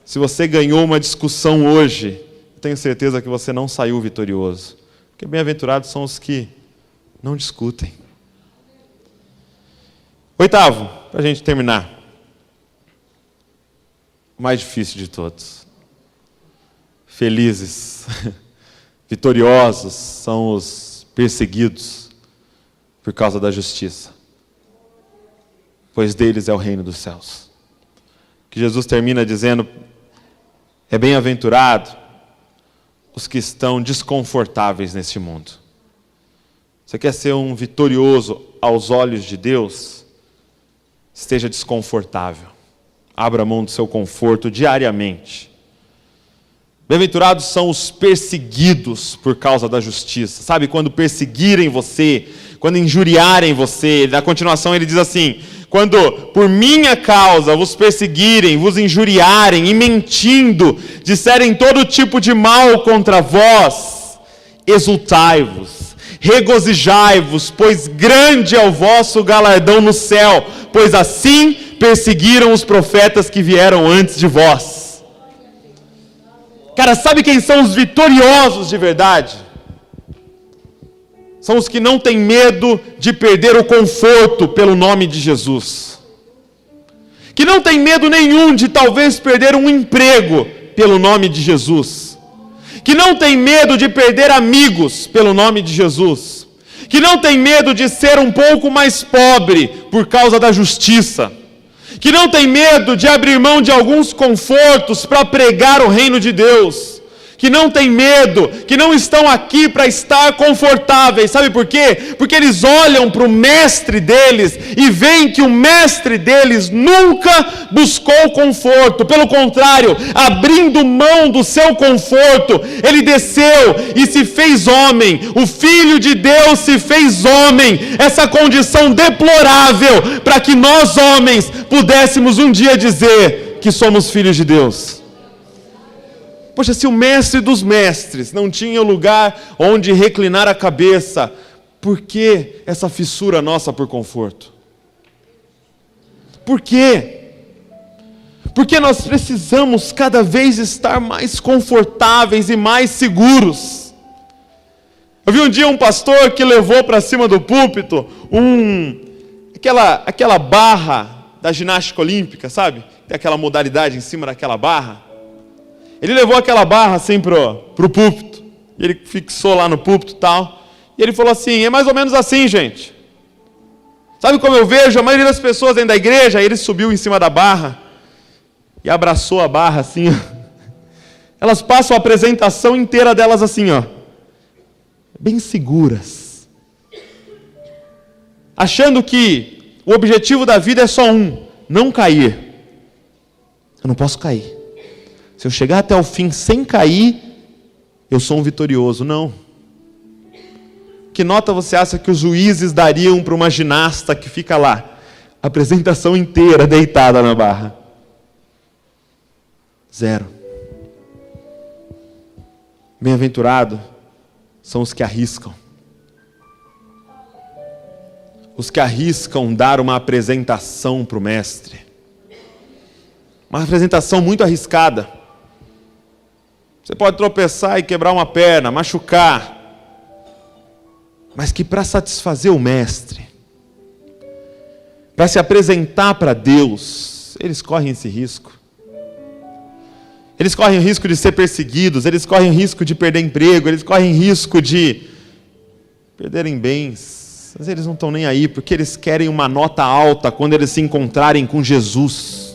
Se você ganhou uma discussão hoje, eu tenho certeza que você não saiu vitorioso. Porque bem-aventurados são os que não discutem. Oitavo, para a gente terminar. O mais difícil de todos. Felizes, vitoriosos são os perseguidos por causa da justiça. Pois deles é o reino dos céus. Que Jesus termina dizendo, é bem-aventurado os que estão desconfortáveis neste mundo. Você quer ser um vitorioso aos olhos de Deus? Esteja desconfortável. Abra mão do seu conforto diariamente. Bem-aventurados são os perseguidos por causa da justiça. Sabe, quando perseguirem você, quando injuriarem você, na continuação ele diz assim, quando por minha causa vos perseguirem, vos injuriarem e mentindo, disserem todo tipo de mal contra vós, exultai-vos, regozijai-vos, pois grande é o vosso galardão no céu, pois assim perseguiram os profetas que vieram antes de vós. Cara, sabe quem são os vitoriosos de verdade? São os que não têm medo de perder o conforto pelo nome de Jesus. que não tem medo nenhum de talvez perder um emprego pelo nome de Jesus, que não tem medo de perder amigos pelo nome de Jesus, que não tem medo de ser um pouco mais pobre por causa da justiça, que não tem medo de abrir mão de alguns confortos para pregar o reino de Deus, que não tem medo, que não estão aqui para estar confortáveis. Sabe por quê? Porque eles olham para o mestre deles e veem que o mestre deles nunca buscou conforto. Pelo contrário, abrindo mão do seu conforto, ele desceu e se fez homem. O Filho de Deus se fez homem. Essa condição deplorável para que nós homens pudéssemos um dia dizer que somos filhos de Deus. Poxa, se o mestre dos mestres não tinha lugar onde reclinar a cabeça, por que essa fissura nossa por conforto? Por quê? Porque nós precisamos cada vez estar mais confortáveis e mais seguros. Eu vi um dia um pastor que levou para cima do púlpito aquela barra da ginástica olímpica, sabe? Tem aquela modalidade em cima daquela barra. Ele levou aquela barra assim pro púlpito, e ele fixou lá no púlpito e tal, e ele falou assim: é mais ou menos assim, gente. Sabe como eu vejo a maioria das pessoas dentro da igreja? Aí ele subiu em cima da barra, e abraçou a barra assim, ó. Elas passam a apresentação inteira delas assim, ó, bem seguras, achando que o objetivo da vida é só não cair. Eu não posso cair. Se eu chegar até o fim sem cair, eu sou um vitorioso. Não. Que nota você acha que os juízes dariam para uma ginasta que fica lá, a apresentação inteira deitada na barra? 0. Bem-aventurado são os que arriscam. Os que arriscam dar uma apresentação para o mestre. Uma apresentação muito arriscada. Você pode tropeçar e quebrar uma perna, machucar, mas que para satisfazer o mestre, para se apresentar para Deus, eles correm esse risco. Eles correm o risco de ser perseguidos, eles correm o risco de perder emprego, eles correm o risco de perderem bens, mas eles não estão nem aí, porque eles querem uma nota alta quando eles se encontrarem com Jesus.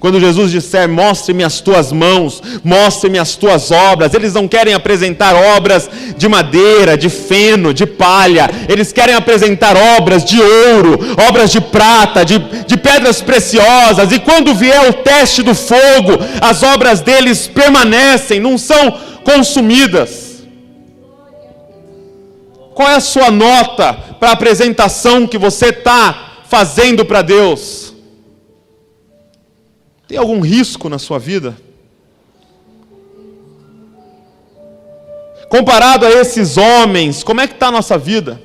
Quando Jesus disser: mostre-me as tuas mãos, mostre-me as tuas obras, eles não querem apresentar obras de madeira, de feno, de palha, eles querem apresentar obras de ouro, obras de prata, de pedras preciosas, e quando vier o teste do fogo, as obras deles permanecem, não são consumidas. Qual é a sua nota para a apresentação que você está fazendo para Deus? Tem algum risco na sua vida? Comparado a esses homens, como é que está a nossa vida?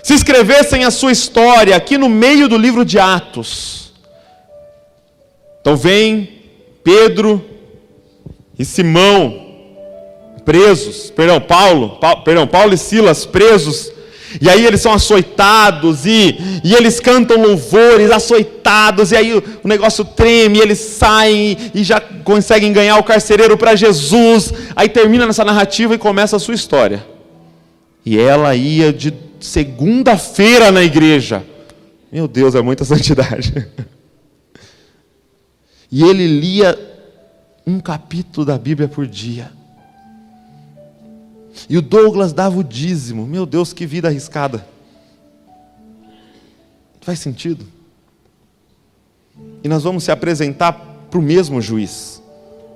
Se escrevessem a sua história aqui no meio do livro de Atos, então vem Pedro e Simão presos, Paulo e Silas presos. E aí eles são açoitados, e eles cantam louvores, açoitados, e aí o negócio treme, eles saem e já conseguem ganhar o carcereiro para Jesus. Aí termina nessa narrativa e começa a sua história. E ela ia de segunda-feira na igreja. Meu Deus, é muita santidade. E ele lia um capítulo da Bíblia por dia. E o Douglas dava o dízimo. Meu Deus, que vida arriscada. Faz sentido? E nós vamos se apresentar para o mesmo juiz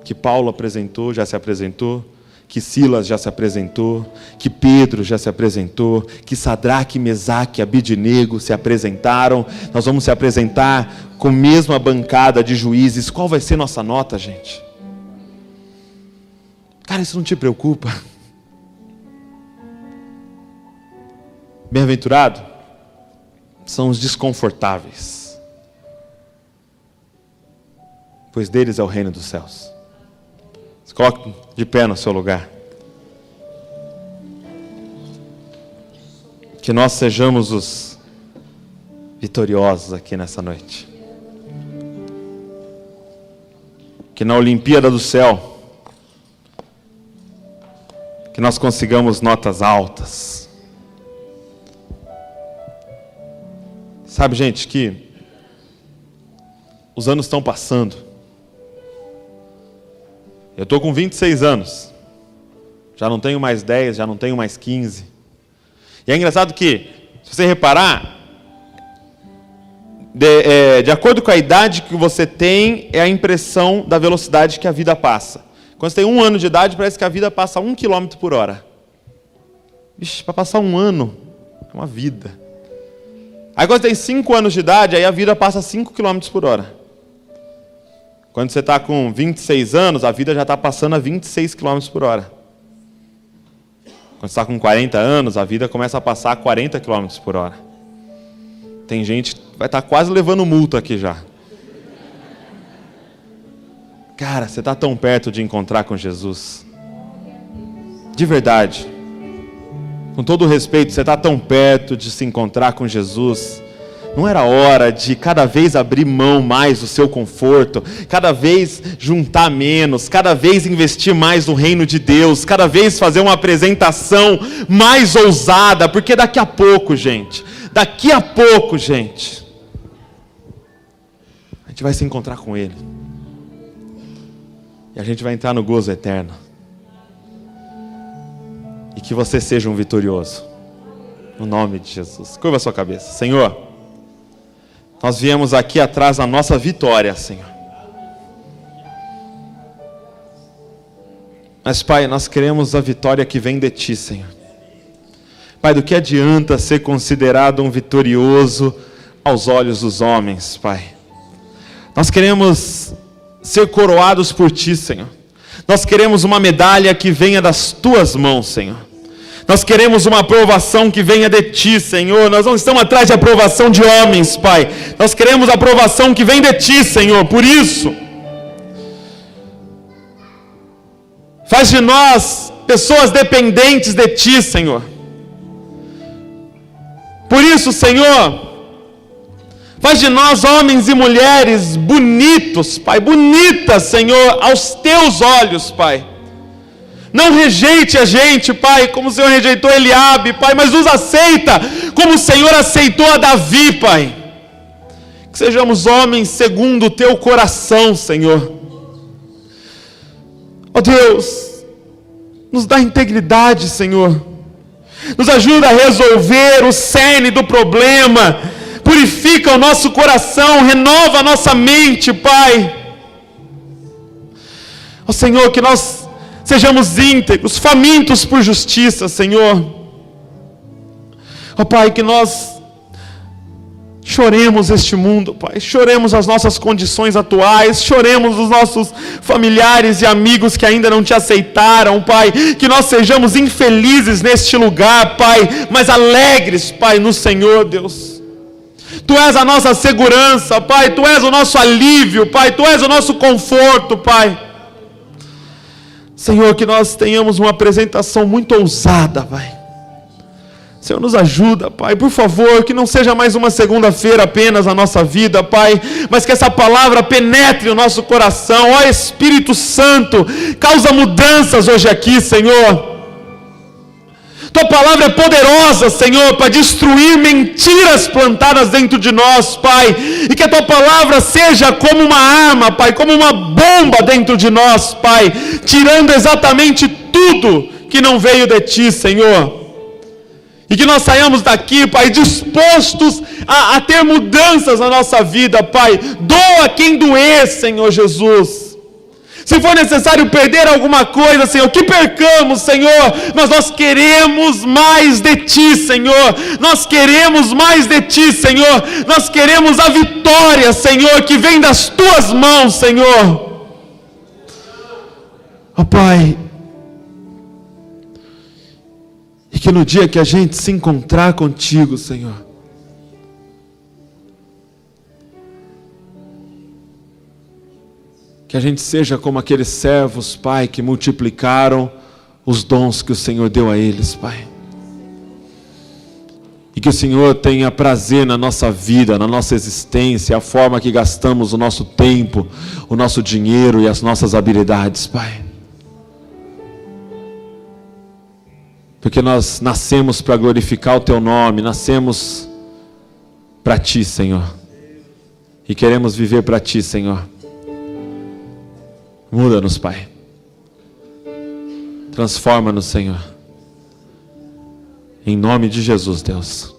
que Paulo apresentou, já se apresentou, que Silas já se apresentou, que Pedro já se apresentou, que Sadraque, Mesaque e Abidnego se apresentaram. Nós vamos se apresentar com a mesma bancada de juízes. Qual vai ser nossa nota, gente? Cara, isso não te preocupa? Bem-aventurado são os desconfortáveis, pois deles é o reino dos céus. Se coloque de pé no seu lugar. Que nós sejamos os vitoriosos aqui nessa noite. que na Olimpíada do Céu, que nós consigamos notas altas. Sabe, gente, que os anos estão passando. Eu estou com 26 anos. Já não tenho mais 10, já não tenho mais 15. E é engraçado que, se você reparar, de acordo com a idade que você tem, é a impressão da velocidade que a vida passa. Quando você tem 1 ano de idade, parece que a vida passa 1 km por hora. Vixe, para passar 1 ano, é uma vida. Aí quando você tem 5 anos de idade, aí a vida passa 5 km por hora. Quando você está com 26 anos, a vida já está passando a 26 km por hora. Quando você está com 40 anos, a vida começa a passar a 40 km por hora. Tem gente que vai estar quase levando multa aqui já. Cara, você está tão perto de encontrar com Jesus. De verdade. Com todo o respeito, você está tão perto de se encontrar com Jesus. Não era hora de cada vez abrir mão mais do seu conforto, cada vez juntar menos, cada vez investir mais no reino de Deus, cada vez fazer uma apresentação mais ousada, porque daqui a pouco, gente, a gente vai se encontrar com Ele. E a gente vai entrar no gozo eterno. E que você seja um vitorioso. No nome de Jesus. Curva a sua cabeça. Senhor, nós viemos aqui atrás da nossa vitória, Senhor. Mas, Pai, nós queremos a vitória que vem de Ti, Senhor. Pai, do que adianta ser considerado um vitorioso aos olhos dos homens, Pai? Nós queremos ser coroados por Ti, Senhor. Nós queremos uma medalha que venha das Tuas mãos, Senhor. Nós queremos uma aprovação que venha de Ti, Senhor. Nós não estamos atrás de aprovação de homens, Pai. Nós queremos a aprovação que vem de Ti, Senhor. Por isso, faz de nós pessoas dependentes de Ti, Senhor. Por isso, Senhor, faz de nós homens e mulheres bonitos, Pai. Bonitas, Senhor, aos Teus olhos, Pai. Não rejeite a gente, Pai, como o Senhor rejeitou Eliabe, Pai, mas nos aceita como o Senhor aceitou a Davi, Pai. Que sejamos homens segundo o Teu coração, Senhor. Ó Deus, nos dá integridade, Senhor. Nos ajuda a resolver o cerne do problema. Purifica o nosso coração, renova a nossa mente, Pai. Ó Senhor, que nós sejamos íntegros, famintos por justiça, Senhor. Ó Pai, que nós choremos este mundo, Pai. Choremos as nossas condições atuais, choremos os nossos familiares e amigos que ainda não Te aceitaram, Pai. Que nós sejamos infelizes neste lugar, Pai, mas alegres, Pai, no Senhor, Deus. Tu és a nossa segurança, Pai. Tu és o nosso alívio, Pai. Tu és o nosso conforto, Pai. Senhor, que nós tenhamos uma apresentação muito ousada, Pai. Senhor, nos ajuda, Pai, por favor, que não seja mais uma segunda-feira apenas na nossa vida, Pai, mas que essa palavra penetre o nosso coração. Ó Espírito Santo, causa mudanças hoje aqui, Senhor. Tua palavra é poderosa, Senhor, para destruir mentiras plantadas dentro de nós, Pai. E que a Tua palavra seja como uma arma, Pai, como uma bomba dentro de nós, Pai. Tirando exatamente tudo que não veio de Ti, Senhor. E que nós saiamos daqui, Pai, dispostos a ter mudanças na nossa vida, Pai. Doa quem doer, Senhor Jesus. Se for necessário perder alguma coisa, Senhor, que percamos, Senhor, mas nós queremos mais de Ti, Senhor. Nós queremos mais de Ti, Senhor. Nós queremos a vitória, Senhor, que vem das Tuas mãos, Senhor. Ó Pai, e que no dia que a gente se encontrar contigo, Senhor, que a gente seja como aqueles servos, Pai, que multiplicaram os dons que o Senhor deu a eles, Pai. E que o Senhor tenha prazer na nossa vida, na nossa existência, a forma que gastamos o nosso tempo, o nosso dinheiro e as nossas habilidades, Pai. Porque nós nascemos para glorificar o Teu nome, nascemos para Ti, Senhor. E queremos viver para Ti, Senhor. Muda-nos, Pai. Transforma-nos, Senhor. Em nome de Jesus, Deus.